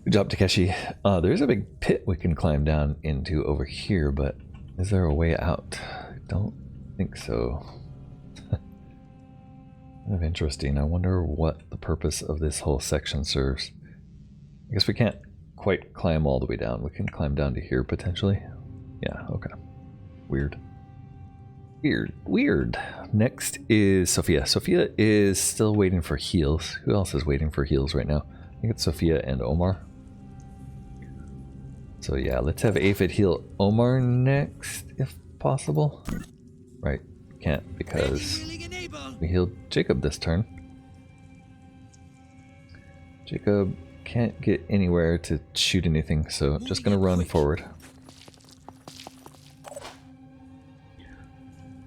Good job, Takeshi. There's a big pit we can climb down into over here, but is there a way out? I don't think so. Kind of interesting. I wonder what the purpose of this whole section serves. I guess we can't quite climb all the way down. We can climb down to here potentially. Yeah, okay. Weird. Weird. Next is Sophia. Sophia is still waiting for heals. Who else is waiting for heals right now? I think it's Sophia and Omar. So yeah, let's have Aphid heal Omar next, if possible. Right, can't because we healed Jacob this turn. Jacob can't get anywhere to shoot anything, so just gonna run forward.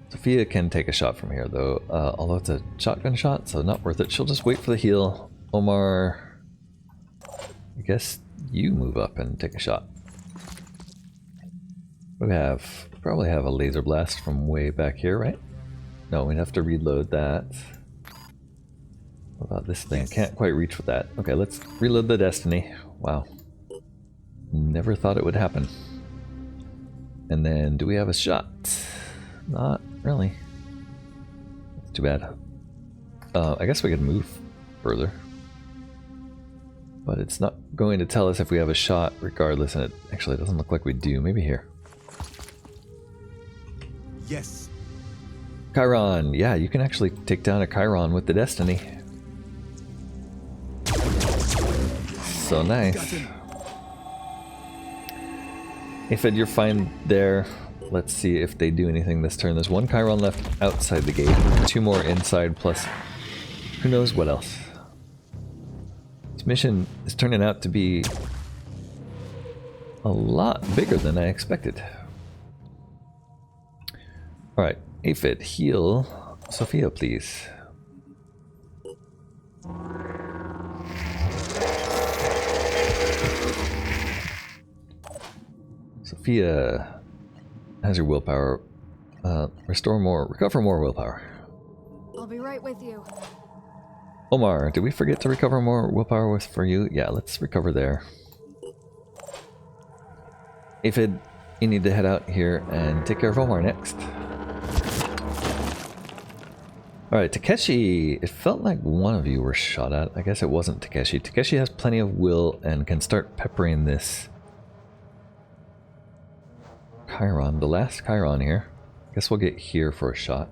Sophia can take a shot from here though, although it's a shotgun shot, so not worth it. She'll just wait for the heal. Omar, I guess you move up and take a shot. We probably have a laser blast from way back here, right? No, we'd have to reload that. What about this thing? Can't quite reach with that. Okay, let's reload the Destiny. Wow. Never thought it would happen. And then, do we have a shot? Not really. That's too bad. I guess we could move further. But it's not going to tell us if we have a shot regardless, and it actually doesn't look like we do. Maybe here. Yes. Chiron. Yeah, you can actually take down a Chiron with the Destiny. So nice. Aphid, you're fine there. Let's see if they do anything this turn. There's one Chiron left outside the gate, 2 more inside, plus who knows what else. This mission is turning out to be a lot bigger than I expected. Alright, Aphid, heal Sophia, please. Sophia has your willpower. Recover more willpower. I'll be right with you. Omar, did we forget to recover more willpower for you? Yeah, let's recover there. Aphid, you need to head out here and take care of Omar next. Alright, Takeshi, it felt like one of you were shot at. I guess it wasn't Takeshi. Takeshi has plenty of will and can start peppering this Chiron, the last Chiron here. Guess we'll get here for a shot.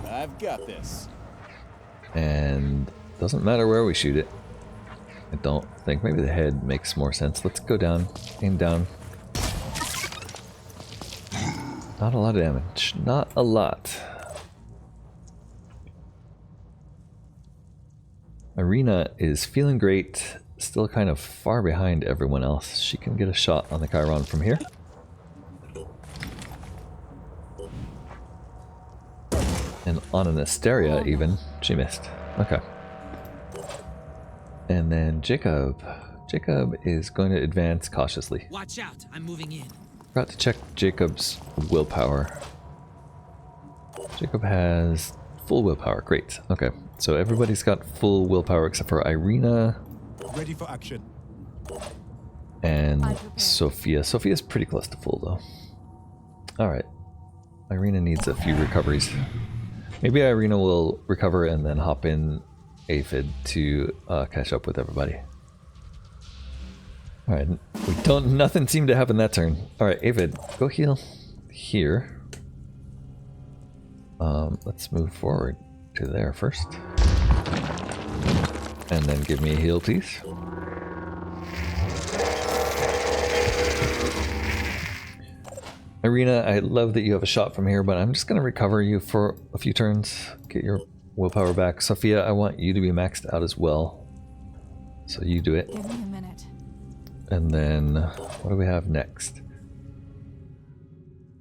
I've got this. And doesn't matter where we shoot it. I don't think. Maybe the head makes more sense. Let's go down. Aim down. Not a lot of damage. Not a lot. Irina is feeling great. Still kind of far behind everyone else. She can get a shot on the Chiron from here. And on an Asteria even. She missed. Okay. And then Jacob. Jacob is going to advance cautiously. Watch out, I'm moving in. Forgot to check Jacob's willpower. Jacob has full willpower. Great. Okay. So everybody's got full willpower except for Irina. Ready for action. And Sophia. Sophia's pretty close to full though. Alright. Irina needs a few recoveries. Maybe Irina will recover and then hop in Aphid to catch up with everybody. Alright, nothing seemed to happen that turn. Alright, Aphid, go heal here. Let's move forward to there first. And then give me a heal, please. Irina, I love that you have a shot from here, but I'm just going to recover you for a few turns. Get your willpower back. Sophia, I want you to be maxed out as well. So you do it. Give me a minute. And then, what do we have next?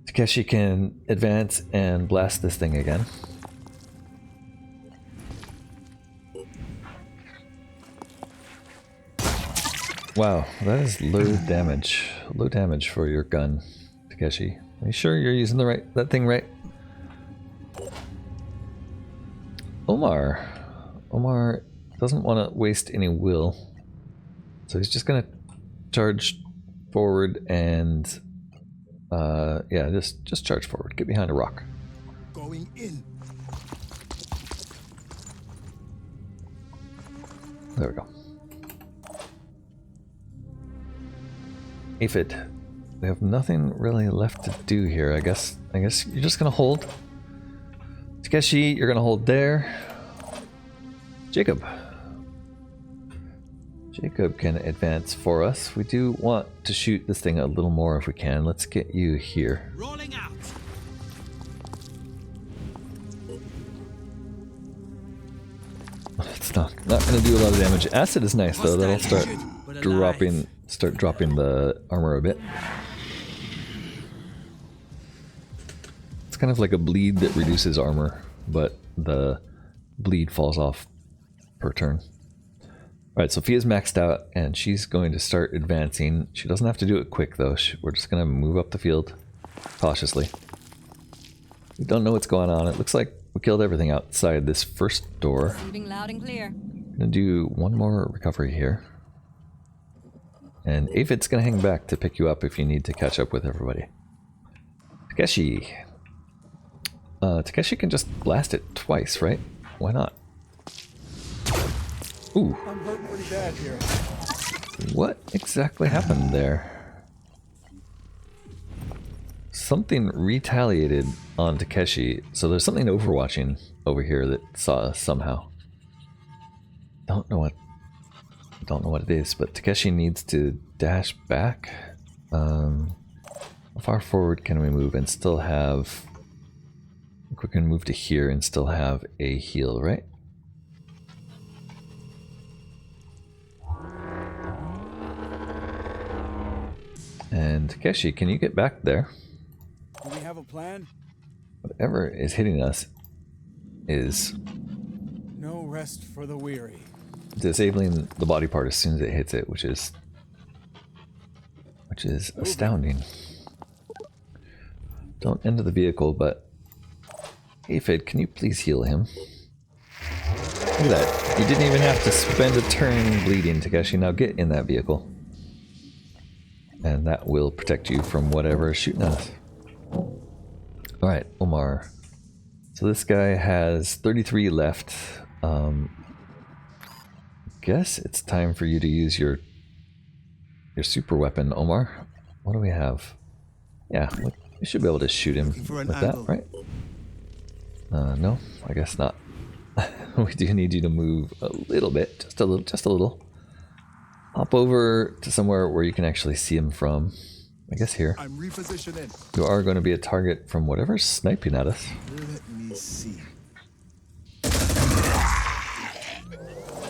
Takeshi can advance and blast this thing again. Wow, that is low damage. Low damage for your gun, Takeshi. Are you sure you're using that thing right? Omar. Omar doesn't want to waste any will. So he's just gonna charge forward and yeah, just charge forward. Get behind a rock. Going in. There we go. Aphid, we have nothing really left to do here. I guess you're just gonna hold. Takeshi, you're gonna hold there. Jacob. Jacob can advance for us. We do want to shoot this thing a little more if we can. Let's get you here. Rolling out. It's not gonna do a lot of damage. Acid is nice though. That'll start dropping the armor a bit. It's kind of like a bleed that reduces armor, but the bleed falls off per turn. Alright, Sophia's maxed out and she's going to start advancing. She doesn't have to do it quick though. We're just going to move up the field cautiously. We don't know what's going on. It looks like we killed everything outside this first door. Receiving loud and clear. I'm going to do one more recovery here. And Aphid's going to hang back to pick you up if you need to catch up with everybody. Takeshi. Takeshi can just blast it twice, right? Why not? Ooh. I'm hurt pretty bad here. What exactly happened there? Something retaliated on Takeshi, so there's something overwatching over here that saw us somehow. Don't know what it is, but Takeshi needs to dash back. How far forward can we move and still have... I think we can move to here and still have a heal, right? And Takeshi, can you get back there? Do we have a plan? Whatever is hitting us is No rest for the weary. disabling the body part as soon as it hits it, which is astounding. Don't enter the vehicle, but Aphid, can you please heal him? Look at that. You didn't even have to spend a turn bleeding, Takeshi. Now get in that vehicle. And that will protect you from whatever is shooting at us. Alright, Omar. So this guy has 33 left. Guess it's time for you to use your super weapon, Omar. What do we have? Yeah, we should be able to shoot him with that, right? No, I guess not. We do need you to move a little bit, just a little. Hop over to somewhere where you can actually see him from. I guess here. I'm repositioning. You are going to be a target from whatever's sniping at us. Let me see.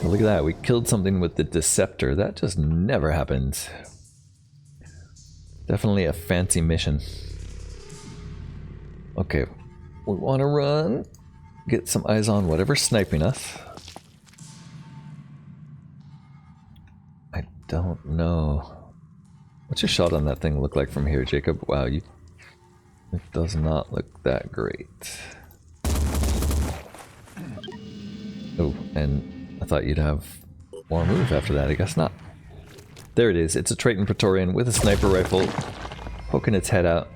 Oh, look at that. We killed something with the Deceptor. That just never happens. Definitely a fancy mission. Okay. We want to run. Get some eyes on whatever's sniping us. I don't know. What's your shot on that thing look like from here, Jacob? Wow, it does not look that great. Oh, and I thought you'd have more move after that. I guess not. There it is. It's a Triton Praetorian with a sniper rifle, poking its head out,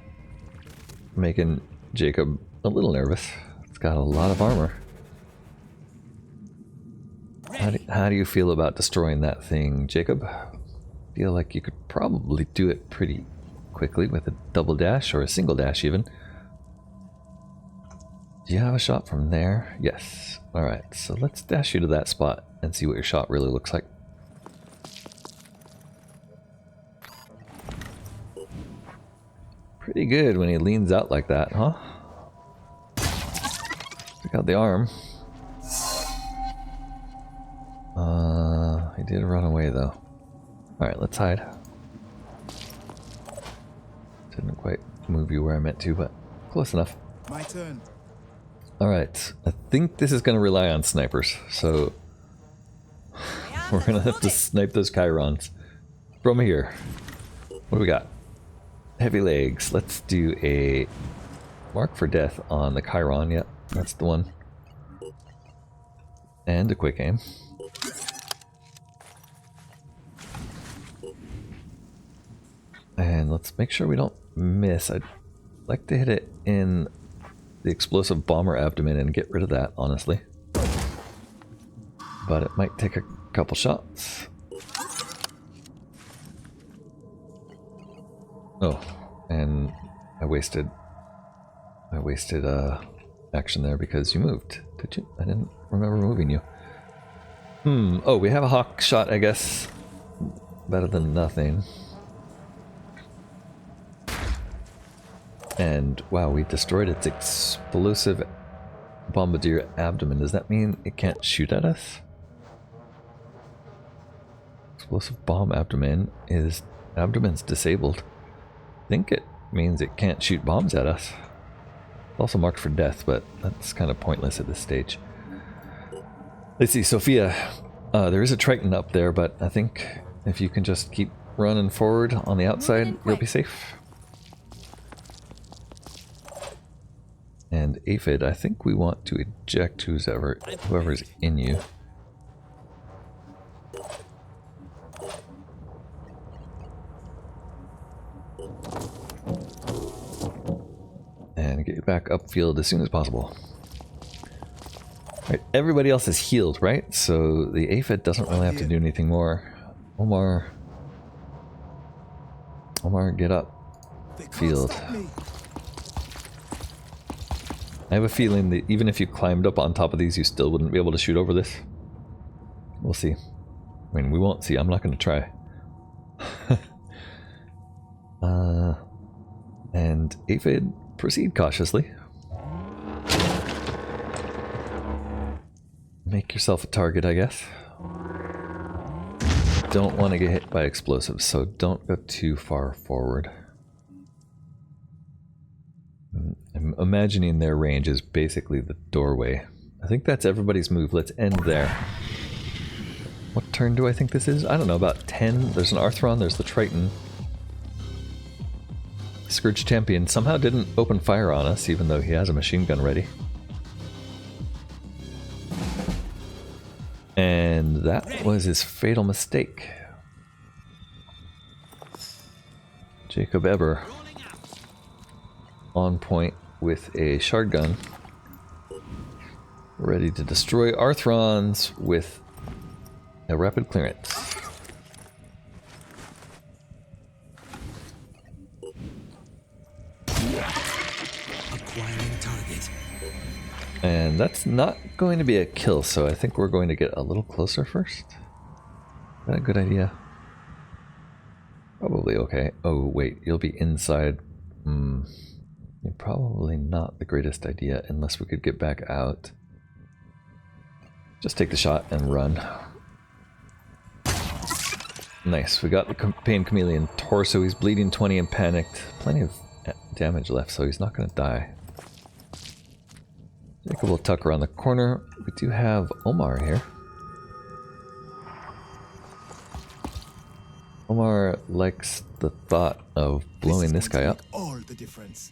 making Jacob a little nervous. It's got a lot of armor. How do you feel about destroying that thing, Jacob? Feel like you could probably do it pretty quickly with a double dash or a single dash even. Do you have a shot from there? Yes. Alright, so let's dash you to that spot and see what your shot really looks like. Pretty good when he leans out like that, huh? Check out the arm. He did run away though. Alright, let's hide. Didn't quite move you where I meant to, but close enough. My turn. Alright, I think this is going to rely on snipers, so we're going to have to snipe those Chirons from here. What do we got? Heavy legs. Let's do a mark for death on the Chiron. Yep, that's the one. And a quick aim. And let's make sure we don't miss. I'd like to hit it in the explosive bomber abdomen and get rid of that, honestly. But it might take a couple shots. Oh, and I wasted action there because you moved. Did you? I didn't remember moving you. Oh, we have a hawk shot, I guess. Better than nothing. And wow, we destroyed its explosive bombardier abdomen. Does that mean it can't shoot at us? Explosive bomb abdomen's disabled. I think it means it can't shoot bombs at us. It's also marked for death, but that's kind of pointless at this stage. Let's see, Sophia. There is a Triton up there, but I think if you can just keep running forward on the outside, you'll be safe. And Aphid, I think we want to eject whoever's in you. And get you back upfield as soon as possible. Right, everybody else is healed, right? So the Aphid doesn't really have to do anything more. Omar, get up. Field. I have a feeling that even if you climbed up on top of these, you still wouldn't be able to shoot over this. We'll see. I mean, we won't see. I'm not going to try. And Aphid, proceed cautiously. Make yourself a target, I guess. Don't want to get hit by explosives, so don't go too far forward. I'm imagining their range is basically the doorway. I think that's everybody's move. Let's end there. What turn do I think this is? I don't know, about 10. There's an Arthron, there's the Triton. Scourge Champion somehow didn't open fire on us, even though he has a machine gun ready. And that was his fatal mistake. Jacob Eber on point with a shard gun, ready to destroy Arthrons with a rapid clearance. Acquiring target. And that's not going to be a kill, so I think we're going to get a little closer first. Is that a good idea? Probably okay. Oh wait, you'll be inside. Probably not the greatest idea unless we could get back out. Just take the shot and run. Nice, we got the Pain Chameleon torso. He's bleeding 20 and panicked. Plenty of damage left, so he's not going to die. Jacob will tuck around the corner. We do have Omar here. Omar likes the thought of blowing this guy up. All the difference.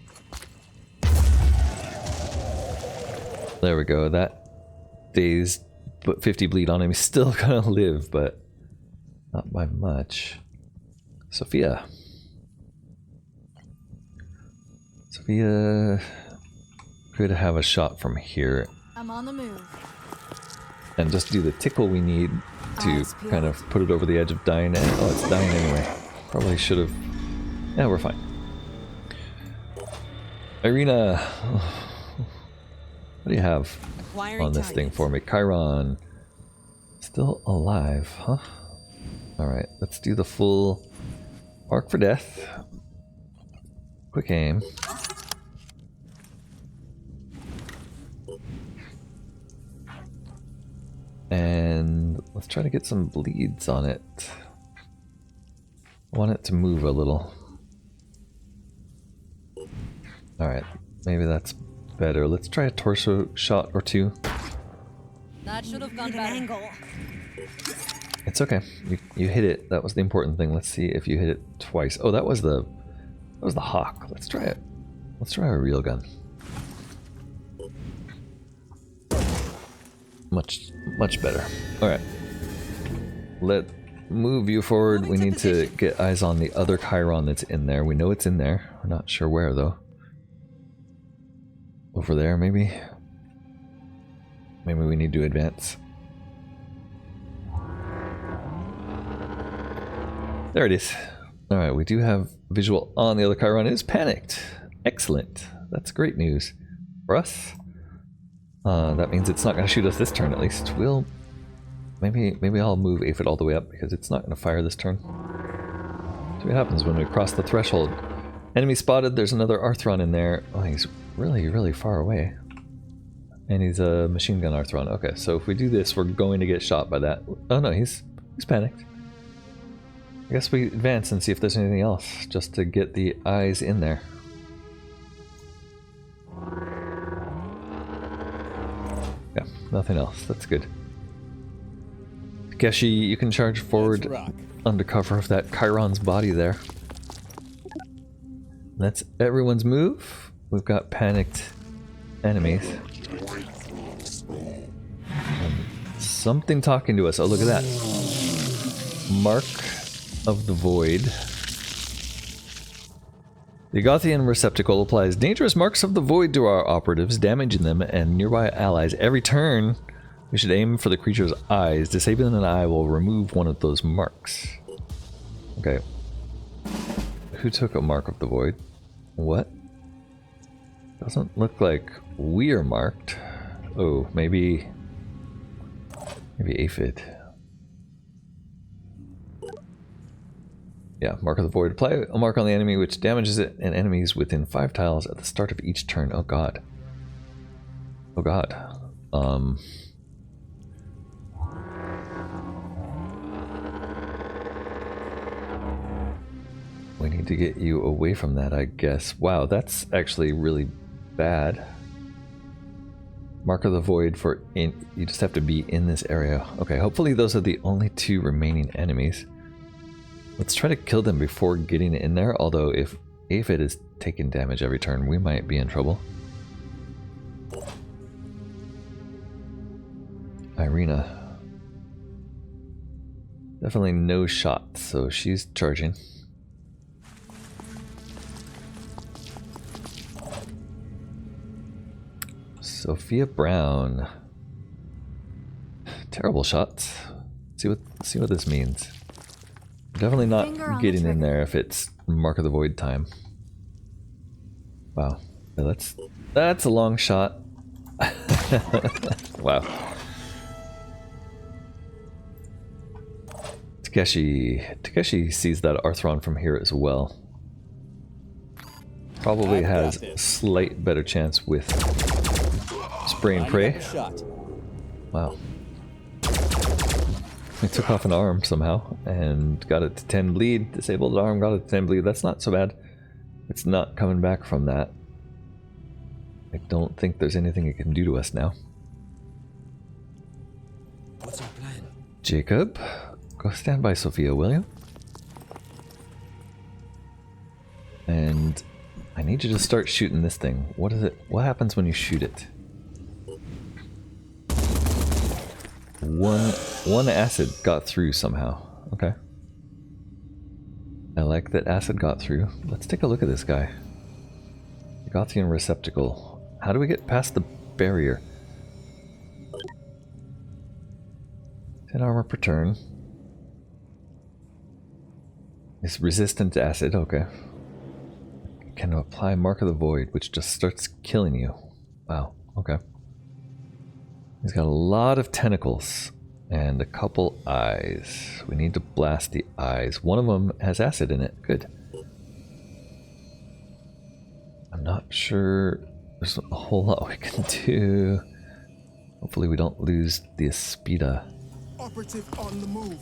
There we go. That dazed, but 50 bleed on him. He's still gonna live, but not by much. Sophia. Sophia could have a shot from here. I'm on the move. And just do the tickle we need to kind of put it over the edge of dying. And, oh, it's dying anyway. Probably should have. Yeah, we're fine. Irina, what do you have on this thing for me? Chiron, still alive, huh? All right, let's do the full arc for death. quick aim. And let's try to get some bleeds on it. I want it to move a little. Alright, maybe that's better. Let's try a torso shot or two. That should have gone better. It's okay. You hit it. That was the important thing. Let's see if you hit it twice. Oh, that was the hawk. Let's try it. Let's try a real gun. Much better. Alright. Let move you forward. We need to get eyes on the other Chiron that's in there. We know it's in there. We're not sure where though. Over there maybe? Maybe we need to advance. There it is. Alright, we do have visual on the other Chiron. It is panicked. Excellent. That's great news. For us. That means it's not going to shoot us this turn at least. We'll... Maybe I'll move Aphid all the way up because it's not going to fire this turn. See what happens when we cross the threshold. Enemy spotted. There's another Arthron in there. Oh, he's really far away. And he's a machine gun Arthron. Okay, so if we do this, we're going to get shot by that. Oh no, he's panicked. I guess we advance and see if there's anything else, just to get the eyes in there. Yeah, nothing else. That's good. Takeshi, you can charge forward under cover of that Chiron's body there. That's everyone's move. We've got panicked enemies. Something talking to us. Oh, look at that. Mark of the Void. The Gothian receptacle applies dangerous marks of the void to our operatives, damaging them and nearby allies. Every turn, we should aim for the creature's eyes. Disabling an eye will remove one of those marks. Okay. Who took a mark of the void? What? Doesn't look like we're marked. Oh, maybe Aphid. Yeah, Mark of the Void. Apply a mark on the enemy which damages it and enemies within 5 tiles at the start of each turn. Oh god. Oh god. We need to get you away from that, I guess. Wow, that's actually really bad. Mark of the Void for you just have to be in this area. Okay, hopefully those are the only 2 remaining enemies. Let's try to kill them before getting in there, although if Aphid is taking damage every turn, we might be in trouble. Irina. Definitely no shot, so she's charging. Sophia Brown. Terrible shots. See what this means. Definitely not getting in there if it's Mark of the Void time. Wow. Yeah, that's a long shot. Wow. Takeshi sees that Arthron from here as well. Probably has a slight better chance with spray and pray. Wow. He took off an arm somehow and got it to 10 bleed. Disabled the arm, got it to 10 bleed. That's not so bad. It's not coming back from that. I don't think there's anything it can do to us now. What's our plan? Jacob, go stand by Sophia, will you? And I need you to start shooting this thing. What is it? What happens when you shoot it? One acid got through somehow. Okay. I like that acid got through. Let's take a look at this guy. Gothian receptacle. How do we get past the barrier? 10 armor per turn. It's resistant to acid, okay. Can apply Mark of the Void, which just starts killing you. Wow, okay. He's got a lot of tentacles and a couple eyes. We need to blast the eyes. One of them has acid in it. Good. I'm not sure there's a whole lot we can do. Hopefully we don't lose the Aspida. Operative on the move.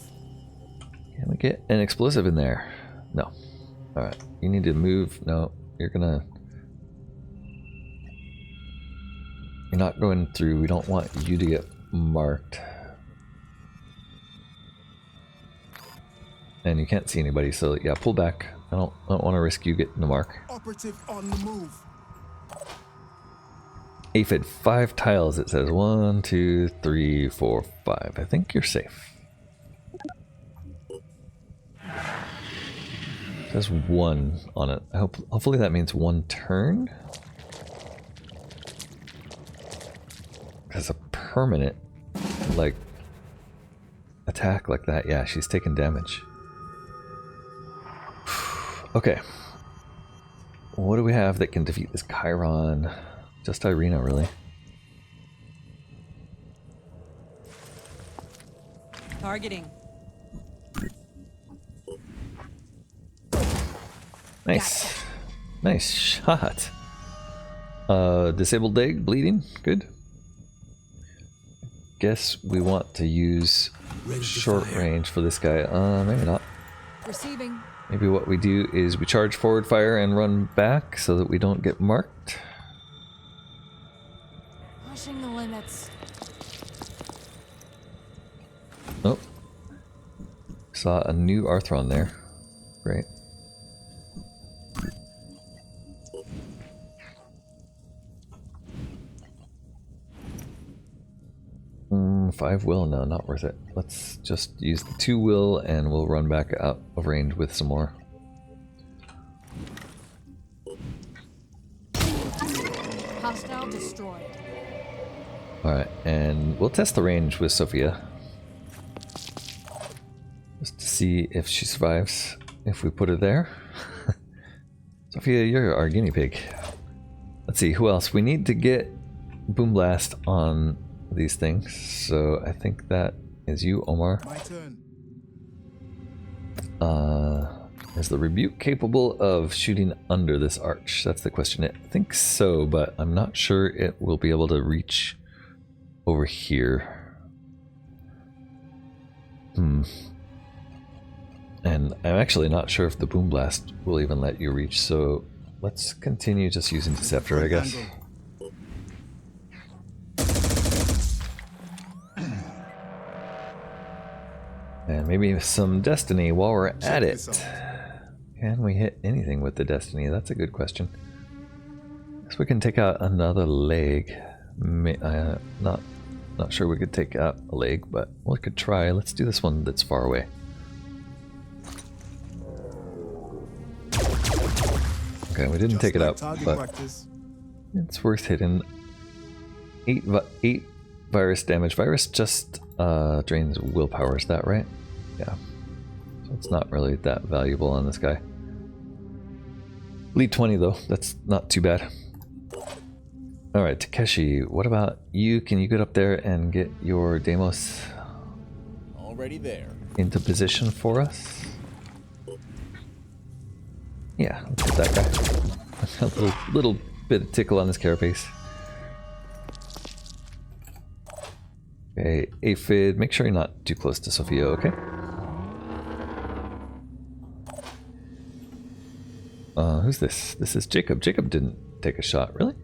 Can we get an explosive in there? No. Alright, you need to move. No, you're not going through. We don't want you to get marked. And you can't see anybody, so yeah, pull back. I don't want to risk you getting the mark. Operative on the move. Aphid, 5 tiles, it says. 1, 2, 3, 4, 5. I think you're safe. It says 1 on it. Hopefully that means 1 turn. Because a permanent, like, attack like that, yeah, she's taking damage. Okay. What do we have that can defeat this Chiron? Just Irina, really. Targeting. Nice. Nice shot. Disabled leg, bleeding. Good. Guess we want to use short range for this guy. Maybe not. Receiving. Maybe what we do is we charge forward fire and run back so that we don't get marked. Pushing the limits. Oh. Saw a new Arthron there. Great. Five will? No, not worth it. Let's just use the 2 will and we'll run back out of range with some more. Hostile destroyed. Alright, and we'll test the range with Sophia. Just to see if she survives, if we put her there. Sophia, you're our guinea pig. Let's see, who else? We need to get Boom Blast on these things, so I think that is you, Omar. My turn. Is the rebuke capable of shooting under this arch? That's the question. I think so, but I'm not sure it will be able to reach over here. And I'm actually not sure if the Boom Blast will even let you reach, so let's continue just using Deceptor, I guess. And maybe some Destiny while we're at it. Can we hit anything with the Destiny? That's a good question. Guess we can take out another leg. Not sure we could take out a leg, but we could try. Let's do this one that's far away. Okay, we didn't take it out, but it's worth hitting. 8 virus damage. Virus just drains willpower, is that right? Yeah. So it's not really that valuable on this guy. Bleed 20 though, that's not too bad. Alright, Takeshi, what about you? Can you get up there and get your Deimos Already there. into position for us? Yeah, let's get that guy. A little bit of tickle on his carapace. Okay, Aphid, make sure you're not too close to Sophia, okay? Who's this? This is Jacob. Jacob didn't take a shot, really?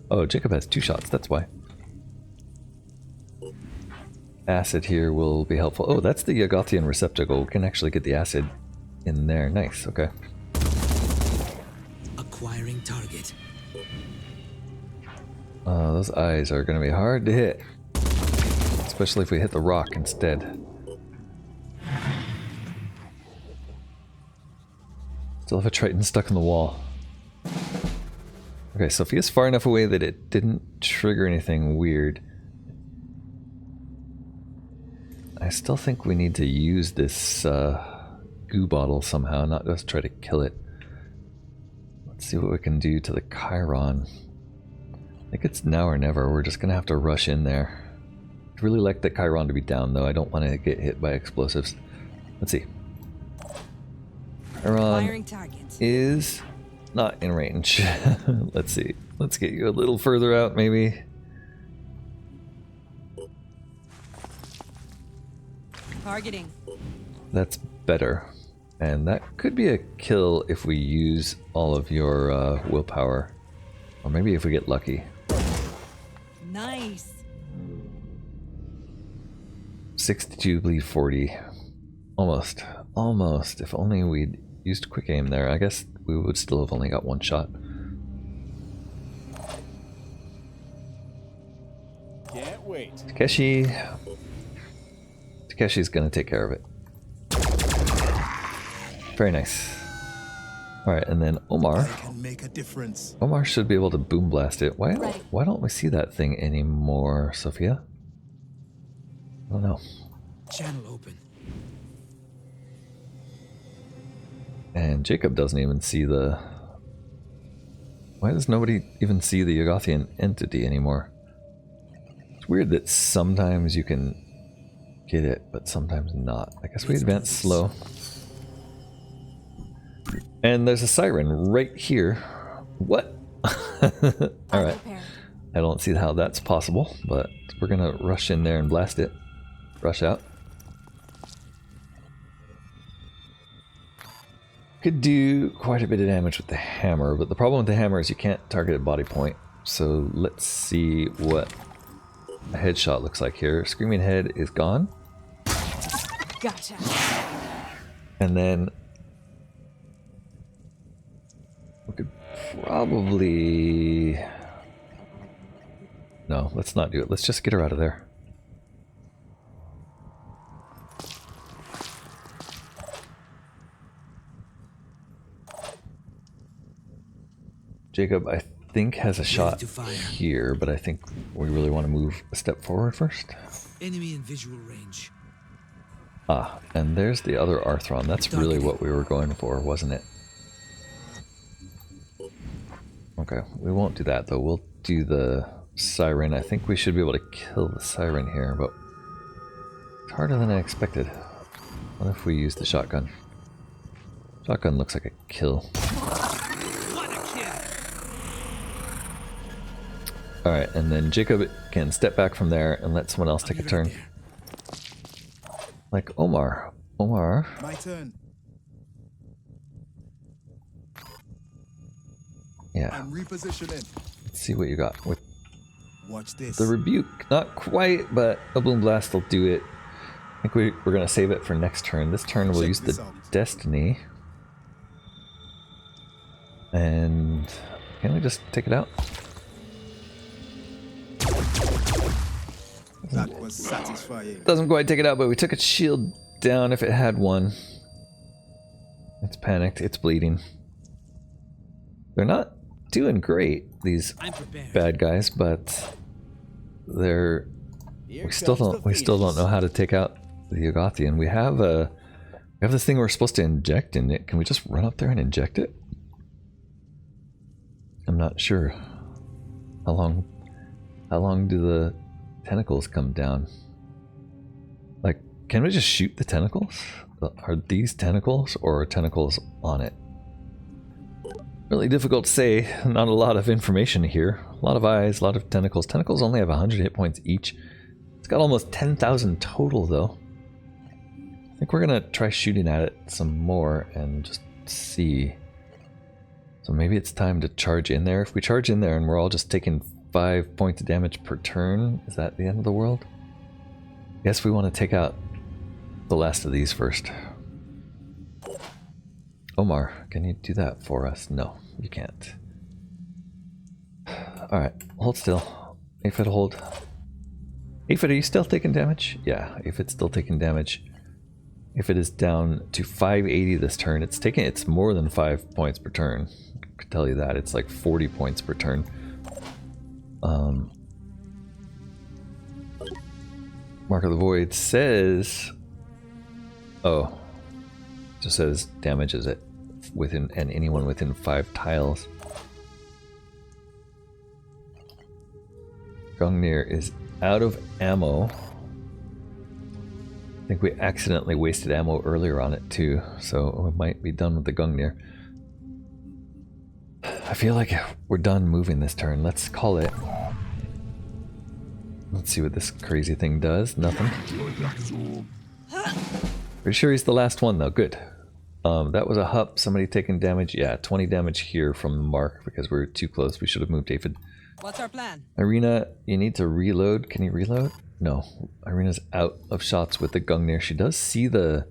Oh, Jacob has 2 shots, that's why. Acid here will be helpful. Oh, that's the Yagothian receptacle. We can actually get the acid in there. Nice, okay. Acquiring target. Those eyes are going to be hard to hit. Especially if we hit the rock instead. Still have a Triton stuck in the wall. Okay, Sophia's far enough away that it didn't trigger anything weird. I still think we need to use this goo bottle somehow, not just try to kill it. Let's see what we can do to the Chiron. I think it's now or never. We're just going to have to rush in there. I'd really like the Chiron to be down, though. I don't want to get hit by explosives. Let's see. Chiron is not in range. Let's see. Let's get you a little further out, maybe. Targeting. That's better. And that could be a kill if we use all of your willpower. Or maybe if we get lucky. Nice. 62, bleed 40. Almost. Almost. If only we'd used quick aim there. I guess we would still have only got one shot. Can't wait. Takeshi's gonna take care of it. Very nice. Alright, and then Omar. I can make a difference. Omar should be able to boom blast it. Right. Why don't we see that thing anymore, Sophia? I don't know. Channel open. And Jacob doesn't even see the... Why does nobody even see the Yogothian entity anymore? It's weird that sometimes you can get it, but sometimes not. I guess we advance slow. And there's a siren right here. What? Alright. I don't see how that's possible, but we're gonna rush in there and blast it. Rush out. Could do quite a bit of damage with the hammer, but the problem with the hammer is you can't target a body point. So let's see what a headshot looks like here. Screaming head is gone. Gotcha. And then we could probably... No, let's not do it. Let's just get her out of there. Jacob, I think, has a shot here, but I think we really want to move a step forward first. Enemy in visual range. Ah, and there's the other Arthron. That's really what we were going for, wasn't it? Okay, we won't do that though. We'll do the siren. I think we should be able to kill the siren here, but it's harder than I expected. What if we use the shotgun? Shotgun looks like a kill. Alright, and then Jacob can step back from there and let someone else take a turn. Like Omar. Omar. My turn. Yeah. I'm repositioning. Let's see what you got with Watch this. the rebuke. Not quite, but a boom blast will do it. I think we're going to save it for next turn. This turn we'll use the Destiny. And can we just take it out? That was satisfying. Doesn't quite take it out, but we took its shield down if it had one. It's panicked. It's bleeding. They're not doing great, these bad guys, but they're... We still don't know how to take out the Yogothian. We have this thing we're supposed to inject in it. Can we just run up there and inject it? I'm not sure. How long do the tentacles come down? Like, can we just shoot the tentacles? Are these tentacles or are tentacles on it? Really difficult to say. Not a lot of information here. A lot of eyes, a lot of tentacles. Tentacles only have 100 hit points each. It's got almost 10,000 total though. I think we're gonna try shooting at it some more and just see. So maybe it's time to charge in there. If we charge in there and we're all just taking 5 points of damage per turn, is that the end of the world? I guess we want to take out the last of these first. Omar, can you do that for us? No, you can't. Alright, hold still. Aphid, hold. Aphid, are you still taking damage? Yeah, Aphid's still taking damage. Aphid is down to 580 this turn. It's more than 5 points per turn. I can tell you that. It's like 40 points per turn. Mark of the Void says... Oh. Just says damages it within and anyone within 5 tiles. Gungnir is out of ammo. I think we accidentally wasted ammo earlier on it too, so we might be done with the Gungnir. I feel like we're done moving this turn. Let's call it. Let's see what this crazy thing does. Nothing. Pretty sure he's the last one though. Good. That was a hup. Somebody taking damage. Yeah, 20 damage here from the mark because we're too close. We should have moved Aphid. What's our plan? Irina, you need to reload. Can you reload? No. Irina's out of shots with the Gungnir. She does see the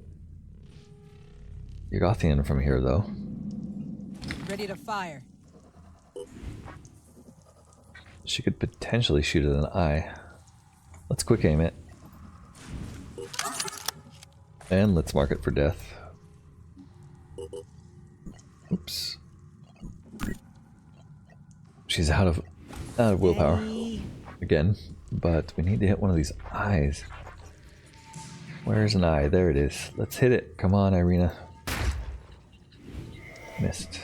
Yugothian from here though. Ready to fire. She could potentially shoot at an eye. Let's quick aim it. And let's mark it for death. Oops. She's out of willpower again, but we need to hit one of these eyes. Where's an eye? There it is. Let's hit it. Come on, Irina. Missed.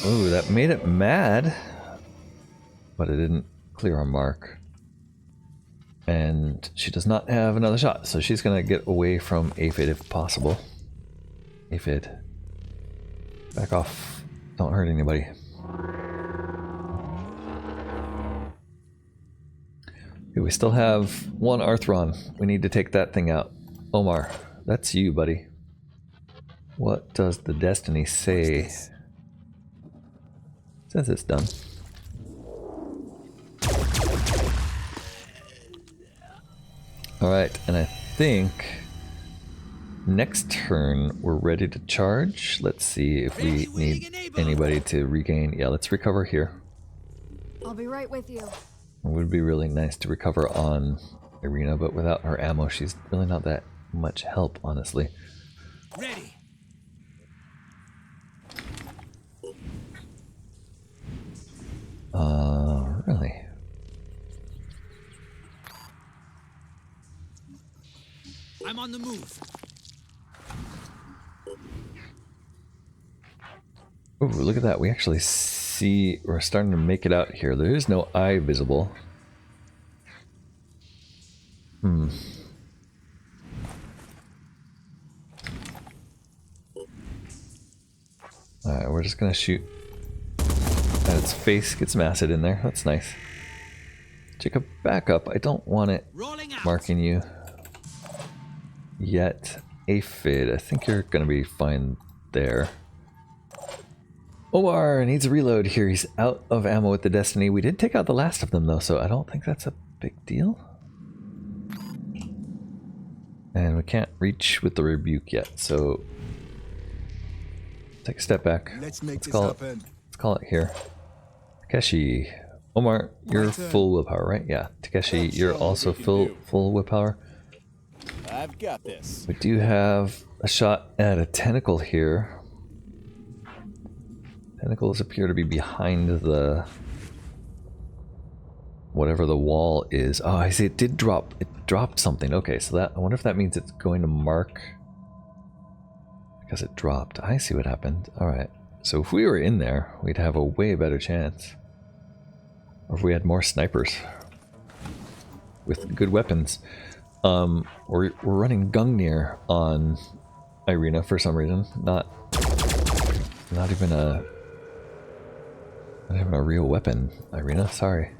Ooh, that made it mad, but it didn't clear our mark. And she does not have another shot, so she's gonna get away from Aphid if possible. Aphid, back off. Don't hurt anybody. Okay, we still have one Arthron. We need to take that thing out. Omar, that's you, buddy. What does the destiny say? Says it's done. Alright, and I think next turn we're ready to charge. Let's see if we need anybody to regain. Yeah, let's recover here. I'll be right with you. It would be really nice to recover on Irina, but without her ammo, she's really not that much help, honestly. Ready. Really? I'm on the move. Ooh, look at that. We actually see, we're starting to make it out here. There is no eye visible. Alright, we're just gonna shoot at its face. Get some acid in there. That's nice. Jacob, back up. I don't want it marking you yet. Aphid, I think you're gonna be fine there. Omar needs a reload here. He's out of ammo with the Destiny. We did take out the last of them though, so I don't think that's a big deal. And we can't reach with the rebuke yet, so take a step back. Let's make this call happen. Let's call it here. Takeshi. Omar, you're full willpower, right? Yeah. Takeshi, you're also full willpower. I've got this. We do have a shot at a tentacle here. Tentacles appear to be behind the whatever the wall is. Oh, I see it did drop. It dropped something. Okay, so that I wonder if that means it's going to mark because it dropped. I see what happened. All right. So if we were in there, we'd have a way better chance. Or if we had more snipers with good weapons. We're running Gungnir on Irina for some reason. Not even a real weapon, Irina. Sorry.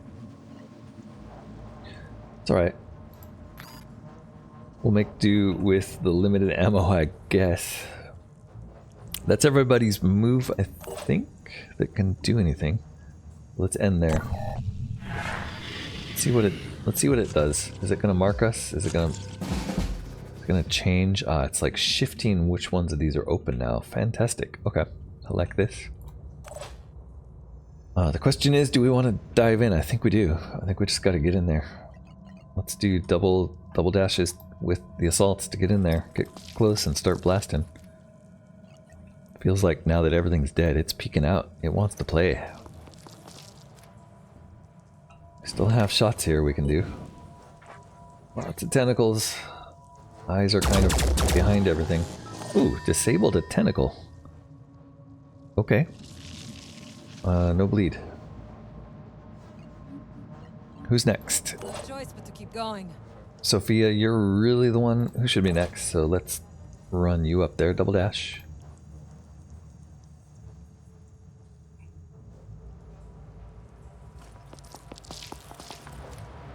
It's alright. We'll make do with the limited ammo, I guess. That's everybody's move, I think, that can do anything. Let's end there. Let's see what it does. Is it gonna mark us? Is it gonna change? Ah, it's like shifting which ones of these are open now. Fantastic. Okay, I like this. The question is, do we want to dive in? I think we do. I think we just got to get in there. Let's do double dashes with the assaults to get in there, get close, and start blasting. Feels like now that everything's dead, it's peeking out. It wants to play. We still have shots here we can do. Lots of tentacles. Eyes are kind of behind everything. Ooh, disabled a tentacle. Okay. No bleed. Who's next? No choice but to keep going. Sophia, you're really the one who should be next, so let's run you up there. Double dash.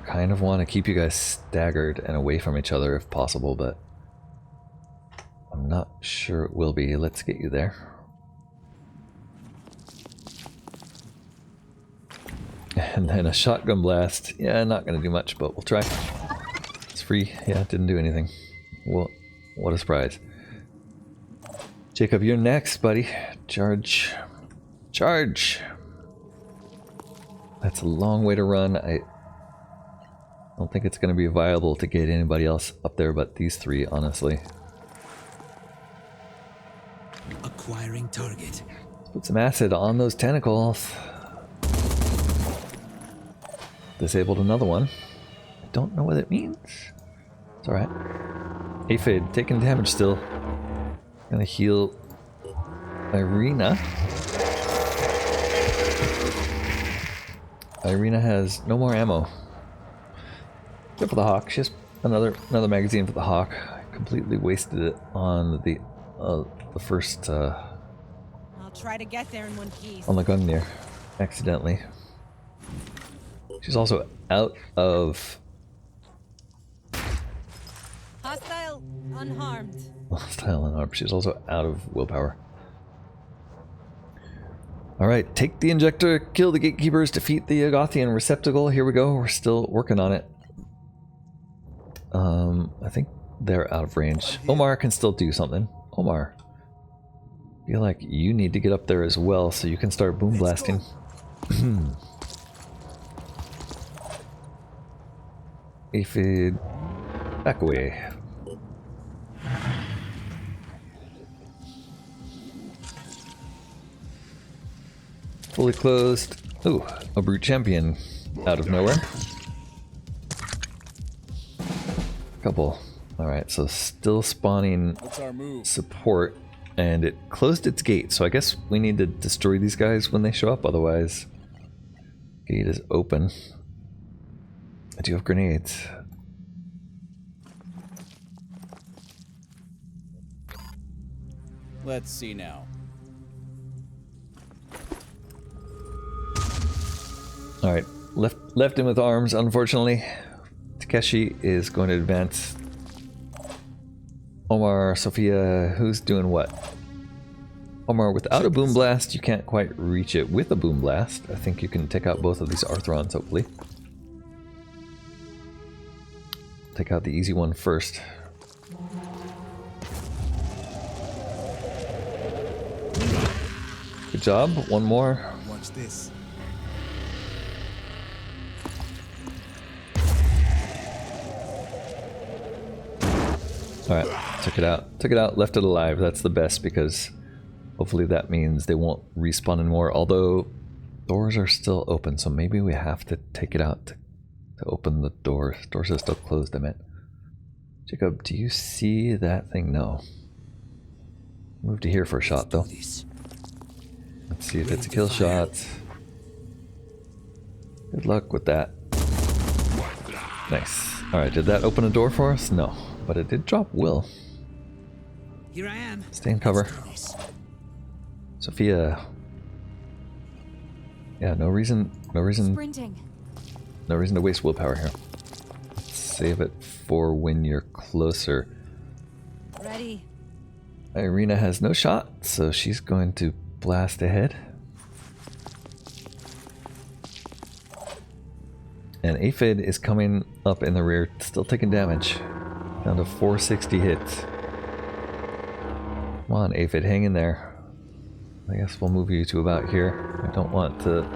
Kind of want to keep you guys staggered and away from each other if possible, but I'm not sure it will be. Let's get you there. And then a shotgun blast. Yeah, not going to do much, but we'll try. It's free. Yeah, it didn't do anything. Well, what a surprise. Jacob, you're next, buddy. Charge. Charge! That's a long way to run. I don't think it's going to be viable to get anybody else up there but these three, honestly. Acquiring target. Put some acid on those tentacles. Disabled another one. I don't know what it means. It's alright. Aphid, taking damage still. Gonna heal Irina. Irina has no more ammo. Good for the Hawk. She has another magazine for the Hawk. I completely wasted it on the first I'll try to get there in one piece. on the Gungnir, accidentally. She's also out of Hostile, unharmed. style and arm. She's also out of willpower. Alright, take the injector, kill the gatekeepers, defeat the Agothian receptacle. Here we go. We're still working on it. I think they're out of range. Omar can still do something. Omar, I feel like you need to get up there as well so you can start boom blasting. Aphid, back away. Fully closed. Ooh, a brute champion out of nowhere. Couple. Alright, so still spawning What's our move? support, and it closed its gate, so I guess we need to destroy these guys when they show up, otherwise gate is open. I do have grenades. Let's see now. Alright, left him with arms, unfortunately. Takeshi is going to advance. Omar, Sophia, who's doing what? Omar, without a boom blast, you can't quite reach it. With a boom blast, I think you can take out both of these Arthrons, hopefully. Take out the easy one first. Good job. One more. Watch this. Alright, took it out. Took it out, left it alive. That's the best because hopefully that means they won't respawn anymore. Although doors are still open, so maybe we have to take it out to open the doors. Doors are still closed, I meant. Jacob, do you see that thing? No. Move to here for a shot, though. Let's see if it's a kill shot. Good luck with that. Nice. Alright, did that open a door for us? No. But it did drop Will. Here I am. Stay in cover. Sophia. Yeah, no reason Sprinting. to waste willpower here. Save it for when you're closer. Ready. Irina has no shot, so she's going to blast ahead. And Aphid is coming up in the rear, still taking damage. Down to 460 hits. Come on, Aphid, hang in there. I guess we'll move you to about here. I don't want to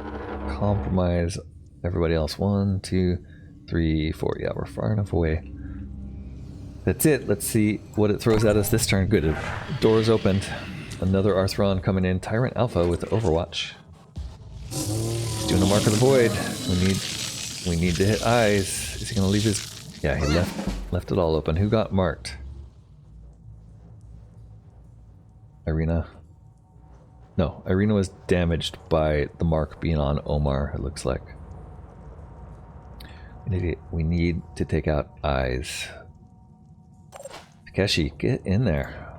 compromise everybody else. 1, 2, 3, 4. Yeah, we're far enough away. That's it. Let's see what it throws at us this turn. Good. Doors opened. Another Arthron coming in. Tyrant Alpha with Overwatch. He's doing the Mark of the Void. We need to hit eyes. Is he gonna leave his... Yeah, he left it all open. Who got marked? Irina. No, Irina was damaged by the mark being on Omar, it looks like. We need to take out eyes. Takeshi, get in there.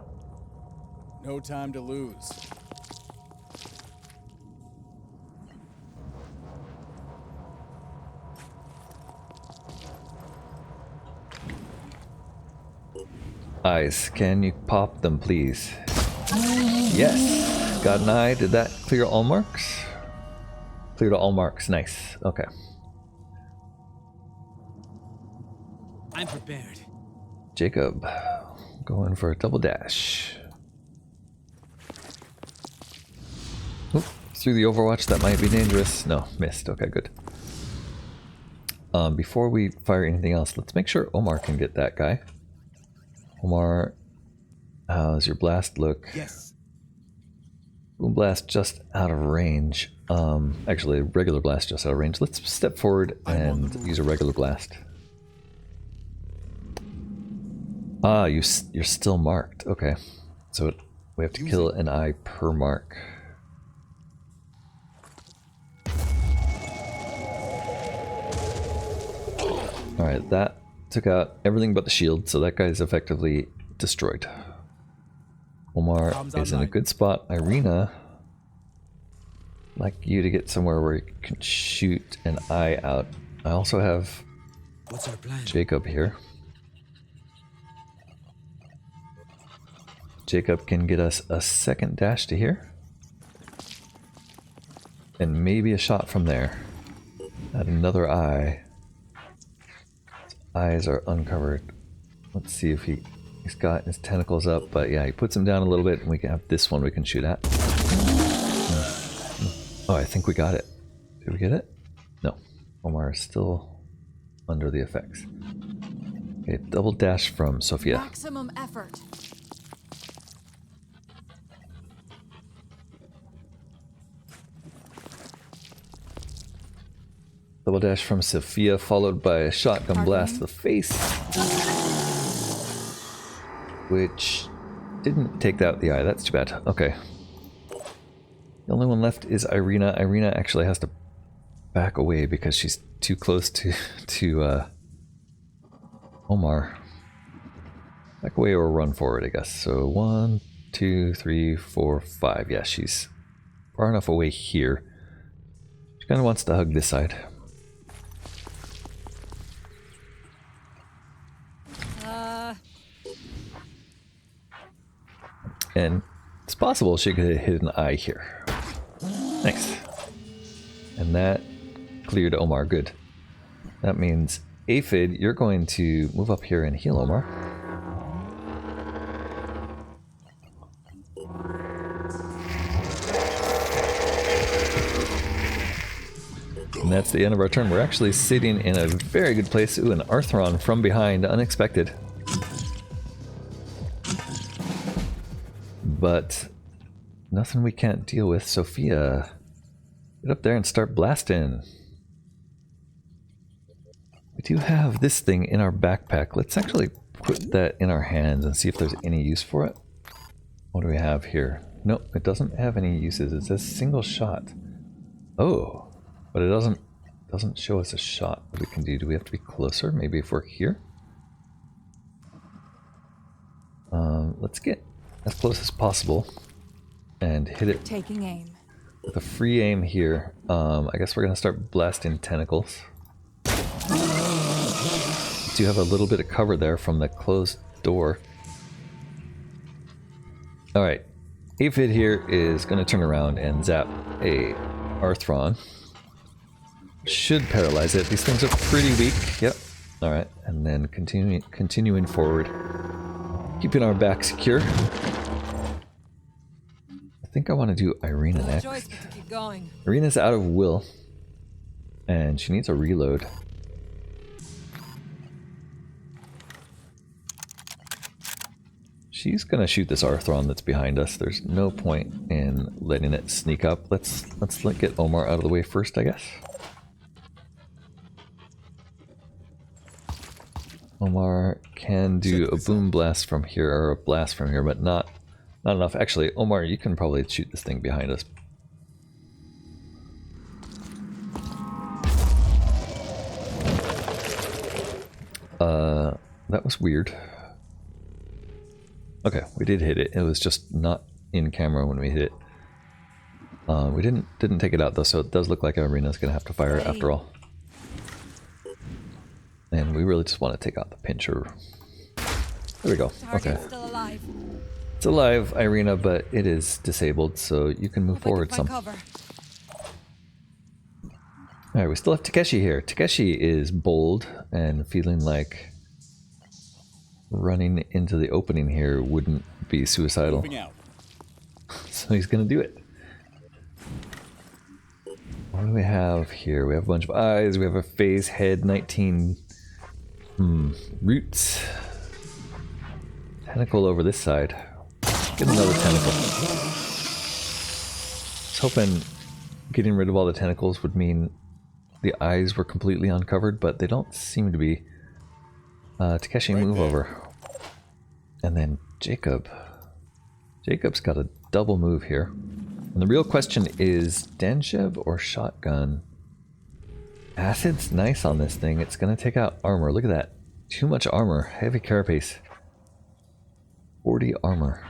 No time to lose. Eyes, can you pop them, please? Yes! Got an eye. Did that clear all marks? Cleared all marks. Nice. Okay. I'm prepared. Jacob, going for a double dash. Oop, through the Overwatch, that might be dangerous. No, missed. Okay, good. Before we fire anything else, let's make sure Omar can get that guy. Omar, how's your blast look? Yes. Boom blast just out of range. Actually, regular blast just out of range. Let's step forward and use a regular blast. Ah, you're still marked. Okay, so we have to kill an eye per mark. All right, that took out everything but the shield, so that guy's effectively destroyed. Omar is in a good spot. Irina, I'd like you to get somewhere where you can shoot an eye out. I also have What's our plan? Jacob here. Jacob can get us a second dash to here. And maybe a shot from there. At another eye. His eyes are uncovered. Let's see if he's got his tentacles up, but yeah, he puts them down a little bit and we can have this one we can shoot at. Oh, I think we got it. Did we get it? No. Omar is still under the effects. Okay, double dash from Sophia. Maximum effort. Double dash from Sophia, followed by a shotgun blast to the face. Which didn't take out the eye. That's too bad. Okay. The only one left is Irina. Irina actually has to back away because she's too close to Omar. Back away or run forward, I guess. So 1, 2, 3, 4, 5. Yeah, she's far enough away here. She kind of wants to hug this side. And it's possible she could have hit an eye here. Nice. And that cleared Omar. Good. That means Aphid, you're going to move up here and heal Omar. And that's the end of our turn. We're actually sitting in a very good place. Ooh, an Arthron from behind. Unexpected. But nothing we can't deal with. Sophia, get up there and start blasting. We do have this thing in our backpack. Let's actually put that in our hands and see if there's any use for it. What do we have here? Nope, it doesn't have any uses. It says single shot. Oh, but it doesn't show us a shot that we can do. Do we have to be closer? Maybe if we're here? Let's get as close as possible and hit it. Taking aim. With a free aim here. I guess we're gonna start blasting tentacles. Do have a little bit of cover there from the closed door. Alright, Aphid here is gonna turn around and zap a Arthron. Should paralyze it. These things are pretty weak. Yep. Alright, and then continuing forward. Keeping our back secure. I think I want to do Irina next. Choice but to keep going. Irina's out of will. And she needs a reload. She's gonna shoot this Arthron that's behind us. There's no point in letting it sneak up. Let's get Omar out of the way first, I guess. Omar can do a boom blast from here, or a blast from here, but not enough. Actually, Omar, you can probably shoot this thing behind us. That was weird. Okay, we did hit it. It was just not in camera when we hit it. We didn't take it out though, so it does look like Irina's gonna have to fire it after all. And we really just want to take out the pincher. There we go. Okay. Target's still alive. It's alive, Irina, but it is disabled, so you can move forward some. Cover. Alright, we still have Takeshi here. Takeshi is bold and feeling like running into the opening here wouldn't be suicidal. Moving out. So he's gonna do it. What do we have here? We have a bunch of eyes, we have a phase head, 19 roots. Tentacle over this side. Get another tentacle. I was hoping getting rid of all the tentacles would mean the eyes were completely uncovered, but they don't seem to be. Takeshi, move over. And then Jacob. Jacob's got a double move here. And the real question is Densheb or shotgun? Acid's nice on this thing. It's going to take out armor. Look at that. Too much armor. Heavy carapace. 40 armor.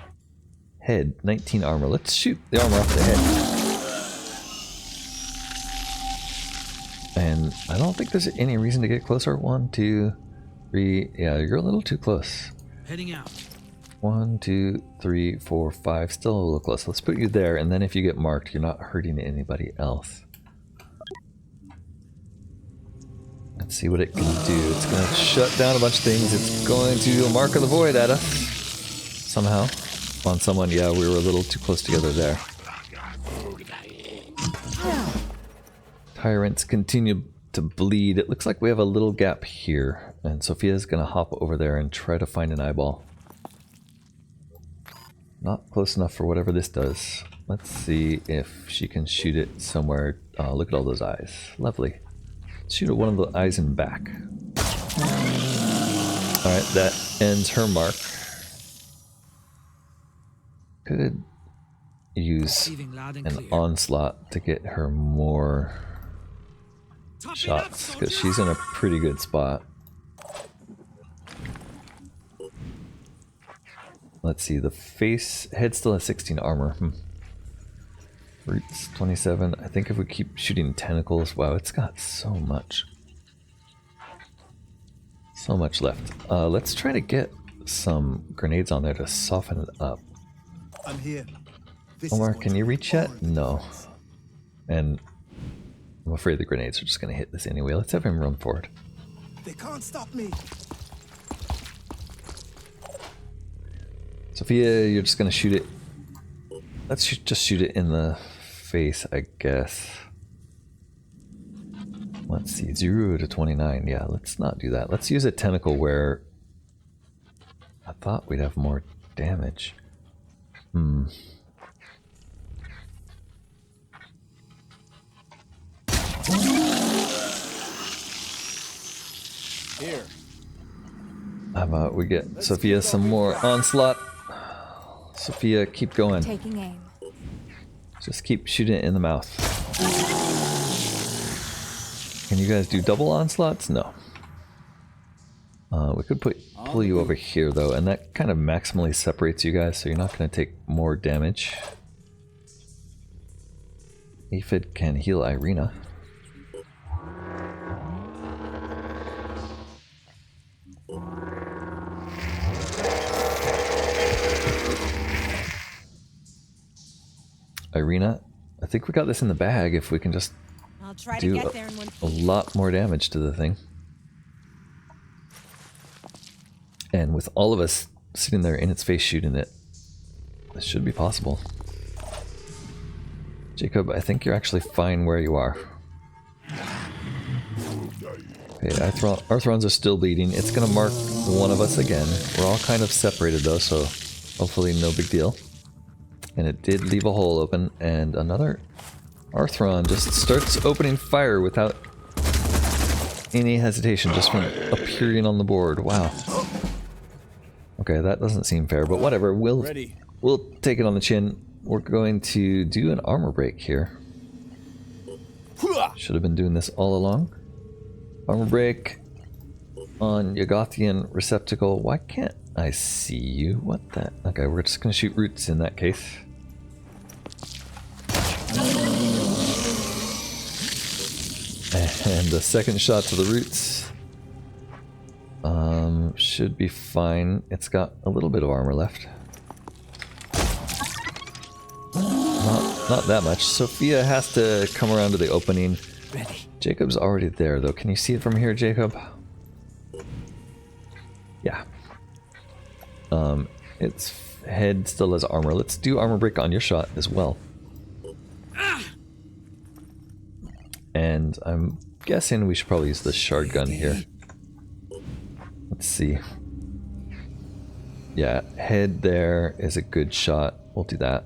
Head, 19 armor. Let's shoot the armor off the head. And I don't think there's any reason to get closer. 1, 2, 3. Yeah, you're a little too close. Heading out. 1, 2, 3, 4, 5. Still a little close. Let's put you there, and then if you get marked, you're not hurting anybody else. Let's see what it can do. It's going to shut down a bunch of things. It's going to do a Mark of the Void at us. Somehow. On someone, yeah, we were a little too close together there. Tyrants continue to bleed. It looks like we have a little gap here, and Sophia's gonna hop over there and try to find an eyeball. Not close enough for whatever this does. Let's see if she can shoot it somewhere. Oh, look at all those eyes. Lovely. Shoot at one of the eyes in back. Alright, that ends her mark. Could use an onslaught to get her more shots, because she's in a pretty good spot. Let's see, the face, head still has 16 armor. Roots 27. I think if we keep shooting tentacles, wow, it's got so much. So much left. Let's try to get some grenades on there to soften it up. I'm here. Omar, can you reach yet? No. And I'm afraid the grenades are just going to hit this anyway. Let's have him run forward. They can't stop me. Sophia, you're just going to shoot it. Let's just shoot it in the face, I guess. Let's see, 0 to 29. Yeah, let's not do that. Let's use a tentacle where I thought we'd have more damage. Here. How about we get Sophia some more onslaught? Sophia, keep going. Taking aim. Just keep shooting it in the mouth. Can you guys do double onslaughts? No. We could pull you over here though, and that kind of maximally separates you guys, so you're not going to take more damage. Aphid can heal Irina. Irina, I think we got this in the bag if we can just I'll try to do get there in one a lot more damage to the thing. And with all of us sitting there in its face shooting it, this should be possible. Jacob, I think you're actually fine where you are. Okay, Arthrons are still bleeding. It's gonna mark one of us again. We're all kind of separated though, so hopefully no big deal. And it did leave a hole open, and another Arthron just starts opening fire without any hesitation, just from appearing on the board. Wow. Okay, that doesn't seem fair, but whatever. We'll take it on the chin. We're going to do an armor break here. Should have been doing this all along. Armor break on Yogothian receptacle. Why can't I see you? What the? Okay, we're just going to shoot roots in that case. And the second shot to the roots should be fine. It's got a little bit of armor left. Not that much. Sophia has to come around to the opening. Ready. Jacob's already there though. Can you see it from here, Jacob? Yeah. Its head still has armor. Let's do armor break on your shot as well. And I'm guessing we should probably use the shard gun here. Let's see. Yeah, head there is a good shot. We'll do that.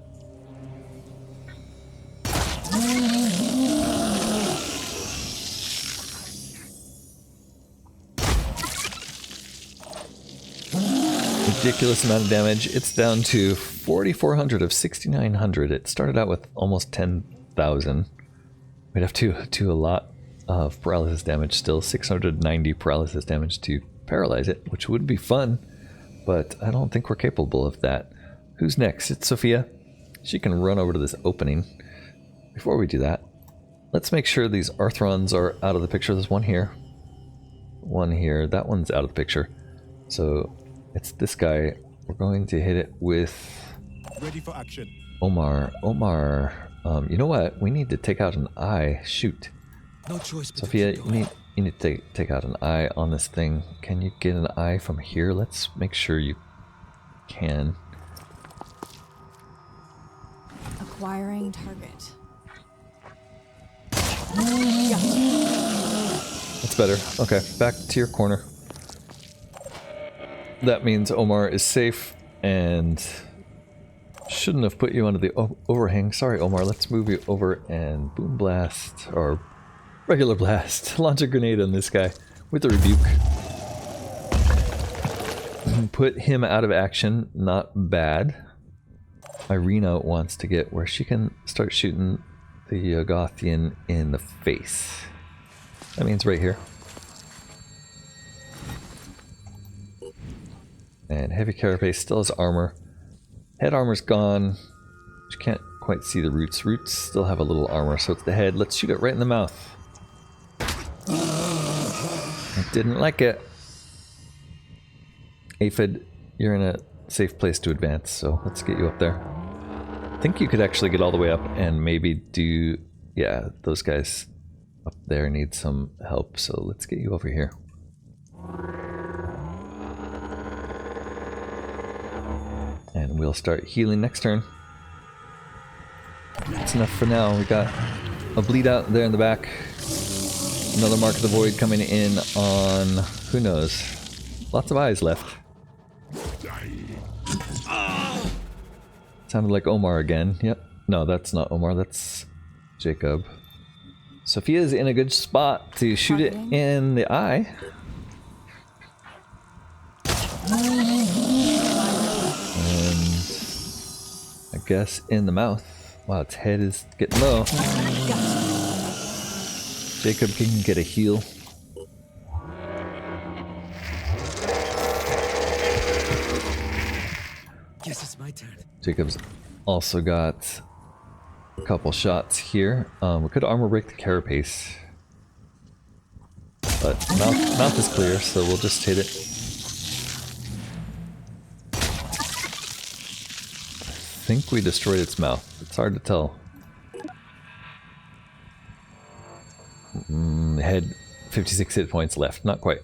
Ridiculous amount of damage. It's down to 4,400 of 6,900. It started out with almost 10,000. We'd have to do a lot of paralysis damage still. 690 paralysis damage to paralyze it, which would be fun, but I don't think we're capable of that. Who's next? It's Sophia. She can run over to this opening. Before we do that, let's make sure these Arthrons are out of the picture. There's one here. One here. That one's out of the picture. So it's this guy. We're going to hit it with Ready for action. Omar. You know what? We need to take out an eye. Shoot. No choice but Sophia, to keep you going. need to take out an eye on this thing. Can you get an eye from here? Let's make sure you can. Acquiring target. That's better. Okay, back to your corner. That means Omar is safe and shouldn't have put you under the overhang. Sorry, Omar. Let's move you over and boom blast, or regular blast. Launch a grenade on this guy with a rebuke. Put him out of action. Not bad. Irina wants to get where she can start shooting the Yogothian in the face. That means right here. And heavy carapace still has armor. Head armor's gone. You can't quite see the roots. Roots still have a little armor, so it's the head. Let's shoot it right in the mouth. I didn't like it. Aphid, you're in a safe place to advance, so let's get you up there. I think you could actually get all the way up and maybe do... Yeah, those guys up there need some help, so let's get you over here. And we'll start healing next turn. That's enough for now. We got a bleed out there in the back. Another Mark of the Void coming in on... who knows? Lots of eyes left. Sounded like Omar again. Yep. No, that's not Omar. That's Jacob. Sophia's in a good spot to shoot it in the eye. And I guess in the mouth. Wow, its head is getting low. Jacob can get a heal. Guess it's my turn. Jacob's also got a couple shots here. We could armor break the carapace, but mouth is clear, so we'll just hit it. I think we destroyed its mouth. It's hard to tell. Head 56 hit points left. Not quite.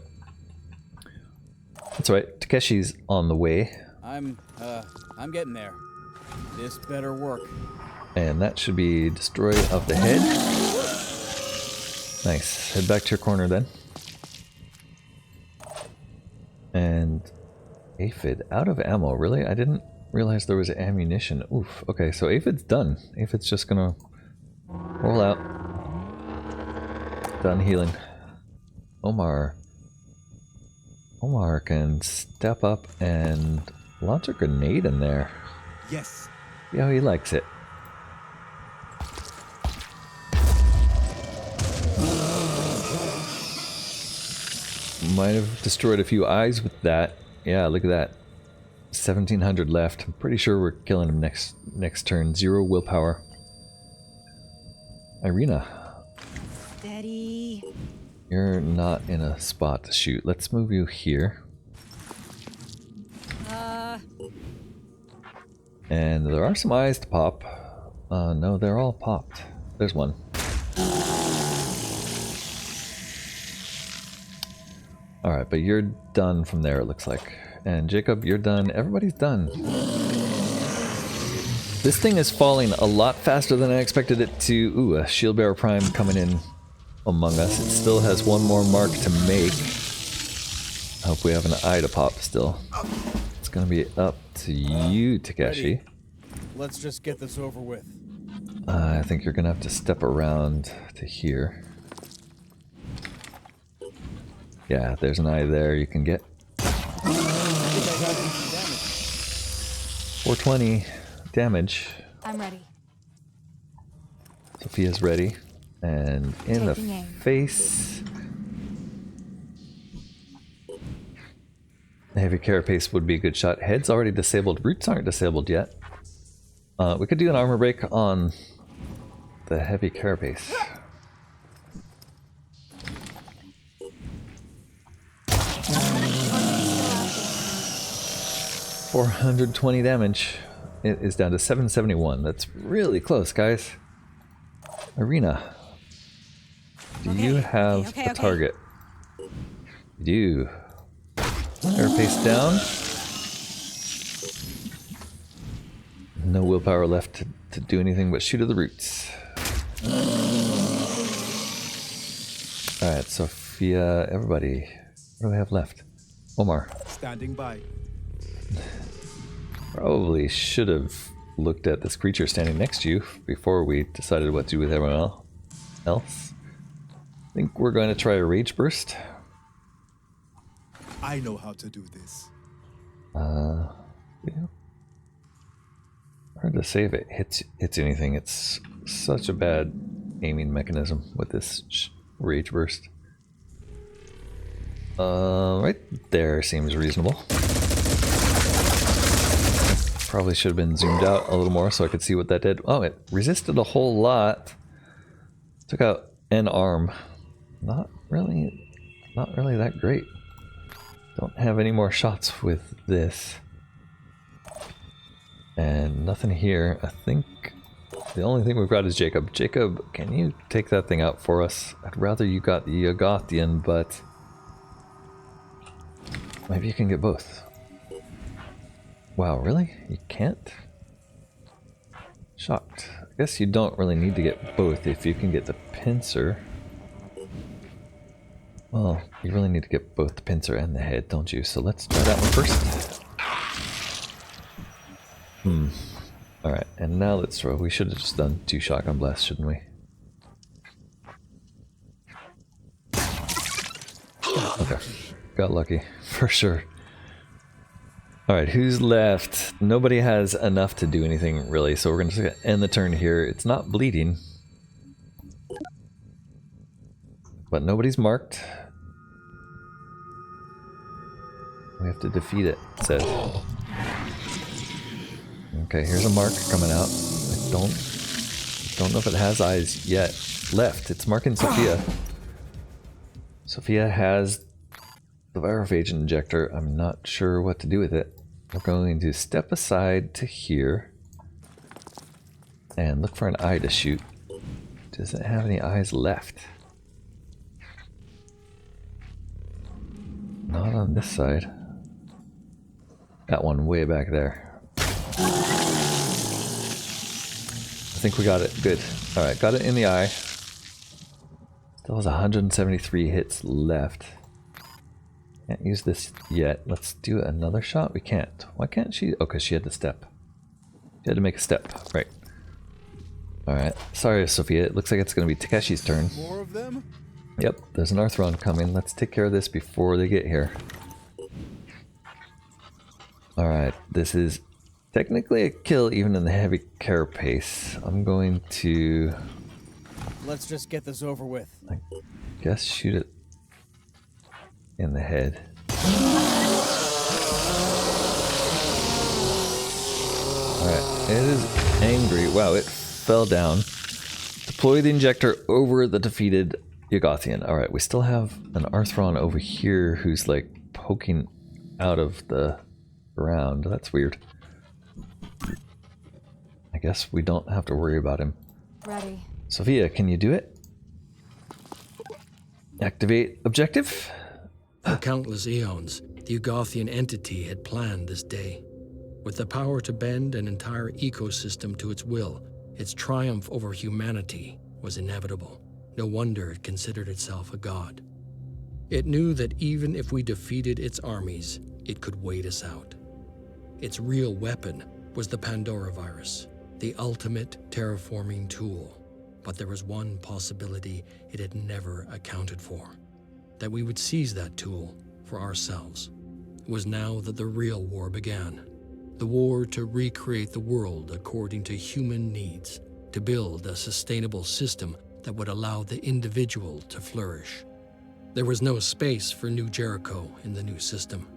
That's right. Takeshi's on the way. I'm getting there. This better work. And that should be destroy of the head. Nice. Head back to your corner then. And Aphid out of ammo. Really? I didn't realize there was ammunition. Oof. Okay, so Aphid's done. Aphid's just gonna roll out. Done healing. Omar can step up and launch a grenade in there. Yes. See how he likes it. Might have destroyed a few eyes with that. Yeah, look at that. 1,700 left. I'm pretty sure we're killing him next turn. 0 willpower. Irina. Steady. You're not in a spot to shoot. Let's move you here. And there are some eyes to pop. No, they're all popped. There's one. Alright, but you're done from there, it looks like. And Jacob, you're done. Everybody's done. This thing is falling a lot faster than I expected it to. Ooh, a Shield Bearer Prime coming in among us. It still has one more mark to make. I hope we have an eye to pop still. It's gonna be up to you, Takeshi. Let's just get this over with. I think you're gonna have to step around to here. Yeah, there's an eye there you can get. 420 damage. I'm ready. Sophia's ready. And in the Taking aim. face. The heavy carapace would be a good shot. Head's already disabled. Roots aren't disabled yet. We could do an armor break on the heavy carapace. 420 damage. It is down to 771. That's really close, guys. Arena. Do you have a target? You do. Carapace down. No willpower left to do anything but shoot at the roots. Alright, Sophia, everybody. What do we have left? Omar. Standing by. Probably should have looked at this creature standing next to you before we decided what to do with everyone else. I think we're going to try a Rage Burst. I know how to do this. Yeah. Hard to say if it hits anything. It's such a bad aiming mechanism with this Rage Burst. Right there seems reasonable. Probably should have been zoomed out a little more so I could see what that did. Oh, it resisted a whole lot. Took out an arm. Not really that great. Don't have any more shots with this. And nothing here. I think the only thing we've got is Jacob. Jacob, can you take that thing out for us? I'd rather you got the Yogothian, but maybe you can get both. Wow, really? You can't? Shocked. I guess you don't really need to get both if you can get the pincer. Well, you really need to get both the pincer and the head, don't you? So let's try that one first. Alright, and now let's throw. We should have just done 2 shotgun blasts, shouldn't we? Okay. Got lucky. For sure. Alright, who's left? Nobody has enough to do anything, really, so we're going to end the turn here. It's not bleeding. But nobody's marked. We have to defeat it, it says. Okay, here's a mark coming out. I don't know if it has eyes yet left. It's marking Sophia. Sophia has the Virophage injector. I'm not sure what to do with it. We're going to step aside to here and look for an eye to shoot. Does it have any eyes left? Not on this side. That one way back there. I think we got it. Good. Alright, got it in the eye. Still has 173 hits left. Can't use this yet. Let's do another shot. We can't. Why can't she? Oh, because she had to step. She had to make a step. Right. Alright. Sorry, Sophia. It looks like it's going to be Takeshi's turn. More of them? Yep, there's an Arthron coming. Let's take care of this before they get here. Alright, this is technically a kill even in the heavy carapace. I'm going to... Let's just get this over with. I guess shoot it in the head. Alright, it is angry. Wow, it fell down. Deploy the injector over the defeated Yogothian. Alright, we still have an Arthron over here who's like poking out of the ground. That's weird. I guess we don't have to worry about him. Ready. Sophia, can you do it? Activate objective? For countless eons, the Ugothian entity had planned this day. With the power to bend an entire ecosystem to its will, its triumph over humanity was inevitable. No wonder it considered itself a god. It knew that even if we defeated its armies, it could wait us out. Its real weapon was the Pandora virus, the ultimate terraforming tool. But there was one possibility it had never accounted for: that we would seize that tool for ourselves. It was now that the real war began. The war to recreate the world according to human needs, to build a sustainable system that would allow the individual to flourish. There was no space for New Jericho in the new system.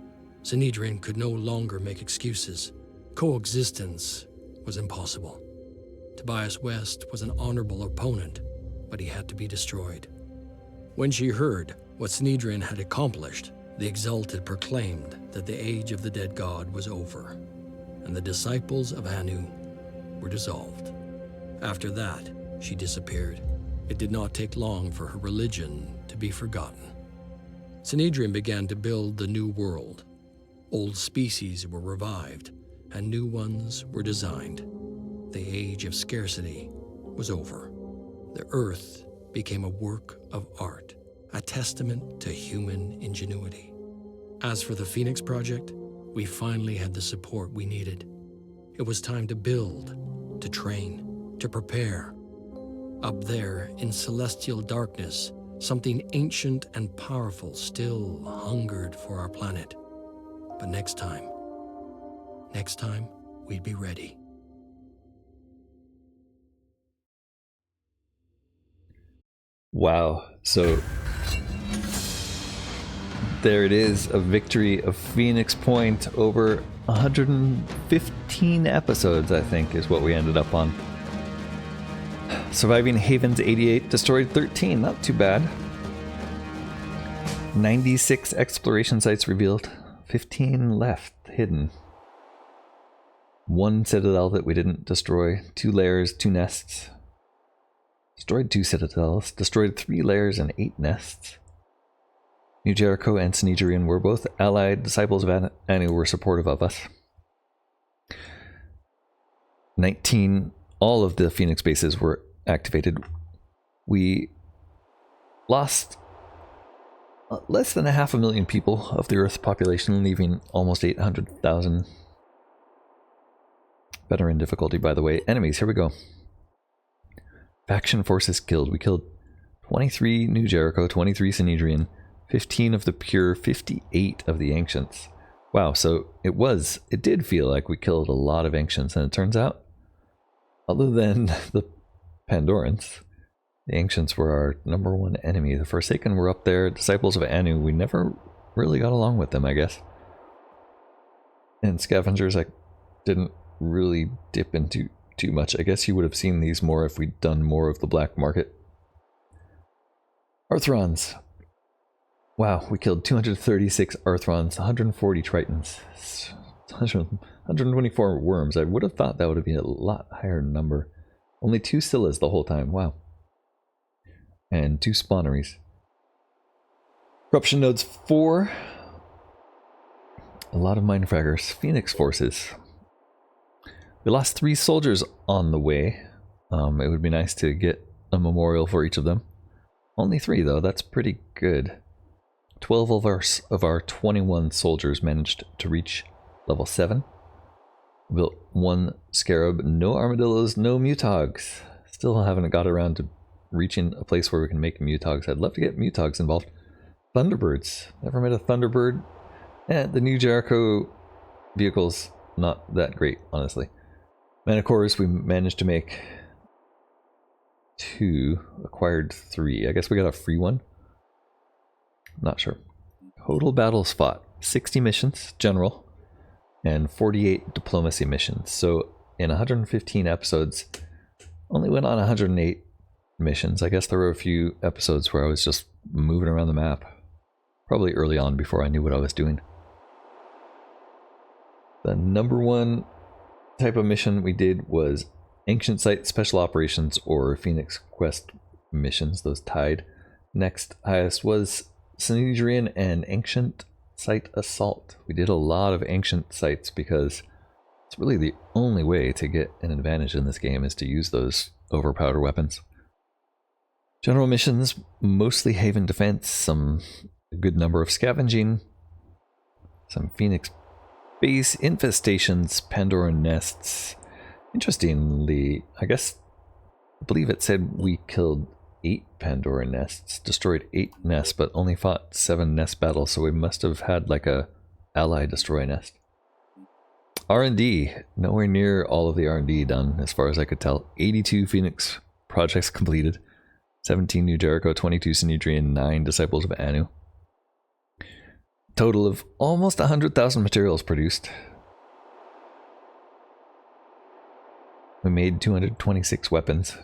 Synedrion could no longer make excuses. Coexistence was impossible. Tobias West was an honorable opponent, but he had to be destroyed. When she heard what Synedrion had accomplished, the Exalted proclaimed that the age of the dead god was over, and the disciples of Anu were dissolved. After that, she disappeared. It did not take long for her religion to be forgotten. Synedrion began to build the new world. Old species were revived, and new ones were designed. The age of scarcity was over. The earth became a work of art, a testament to human ingenuity. As for the Phoenix Project, we finally had the support we needed. It was time to build, to train, to prepare. Up there, in celestial darkness, something ancient and powerful still hungered for our planet. But next time, we'd be ready. Wow. So there it is, a victory of Phoenix Point over 115 episodes, I think, is what we ended up on. Surviving Havens 88, destroyed 13, not too bad. 96 exploration sites revealed, 15 left hidden. 1 citadel that we didn't destroy, 2 lairs, 2 nests. Destroyed 2 citadels, destroyed 3 lairs and 8 nests. New Jericho and Synedrion were both allied. Disciples of Anu were supportive of us. 19, all of the Phoenix bases were activated. We lost less than 500,000 people of the Earth's population, leaving almost 800,000. Better in difficulty, by the way. Enemies, here we go. Faction forces killed. We killed 23 New Jericho, 23 Synedrion, 15 of the Pure, 58 of the Ancients. Wow, so it did feel like we killed a lot of Ancients, and it turns out, other than the Pandorans, the Ancients were our #1 enemy. The Forsaken were up there. Disciples of Anu, we never really got along with them, I guess. And Scavengers, I didn't really dip into too much. I guess you would have seen these more if we'd done more of the black market. Arthrons. Wow, we killed 236 Arthrons, 140 Tritons, 124 worms. I would have thought that would have been a lot higher number. Only 2 Scyllas the whole time, wow. And 2 Spawneries. Corruption nodes 4. A lot of Mindfraggers. Phoenix forces. We lost 3 soldiers on the way. It would be nice to get a memorial for each of them. Only 3 though, that's pretty good. 12 of our 21 soldiers managed to reach level 7. We built 1 Scarab, no Armadillos, no Mutogs. Still haven't got around to reaching a place where we can make Mutogs. I'd love to get Mutogs involved. Thunderbirds. Never met a Thunderbird. The New Jericho vehicles, not that great, honestly. Manticores, we managed to make 2, acquired 3. I guess we got a free one. Not sure. Total battles fought, 60 missions, general, and 48 diplomacy missions. So in 115 episodes, only went on 108 missions. I guess there were a few episodes where I was just moving around the map. Probably early on before I knew what I was doing. The number one type of mission we did was Ancient Site Special Operations or Phoenix Quest missions, those tied. Next highest was Synedrion and Ancient Site Assault. We did a lot of Ancient Sites because it's really the only way to get an advantage in this game is to use those overpowered weapons. General missions, mostly Haven Defense, a good number of scavenging, some Phoenix Base infestations, Pandoran nests. Interestingly, I believe it said we killed 8 Pandora nests, destroyed 8 nests, but only fought 7 nest battles, so we must have had like a ally destroy nest. R&D, nowhere near all of the R&D done, as far as I could tell. 82 Phoenix projects completed, 17 New Jericho, 22 Synedrion, 9 Disciples of Anu. Total of almost 100,000 materials produced. We made 226 weapons.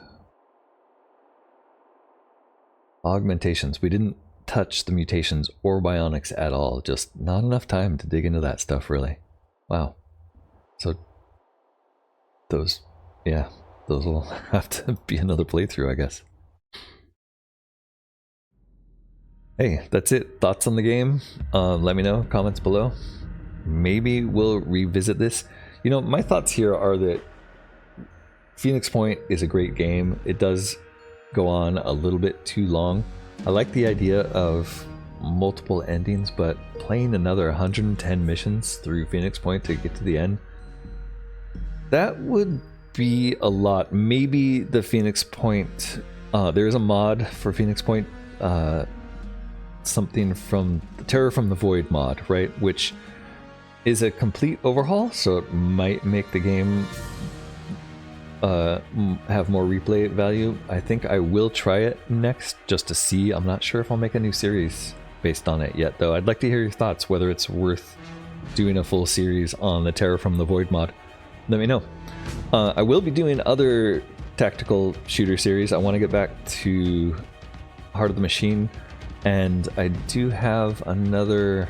Augmentations. We didn't touch the mutations or bionics at all. Just not enough time to dig into that stuff, really. Wow. So those will have to be another playthrough, I guess. Hey, that's it. Thoughts on the game? Let me know. Comments below. Maybe we'll revisit this. You know, my thoughts here are that Phoenix Point is a great game. It does go on a little bit too long. I like the idea of multiple endings, but playing another 110 missions through Phoenix Point to get to the end, that would be a lot. Maybe the Phoenix Point, there is a mod for Phoenix Point, something from the Terror from the Void mod, right? Which is a complete overhaul, so it might make the game have more replay value. I think I will try it next just to see. I'm not sure if I'll make a new series based on it yet, though. I'd like to hear your thoughts, whether it's worth doing a full series on the Terror from the Void mod. Let me know. I will be doing other tactical shooter series. I want to get back to Heart of the Machine, and I do have another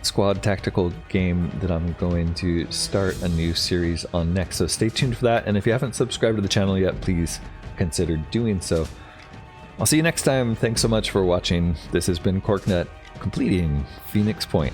squad tactical game that I'm going to start a new series on next, so stay tuned for that. And if you haven't subscribed to the channel yet, please consider doing so. I'll see you next time. Thanks so much for watching. This has been Corknut completing Phoenix Point.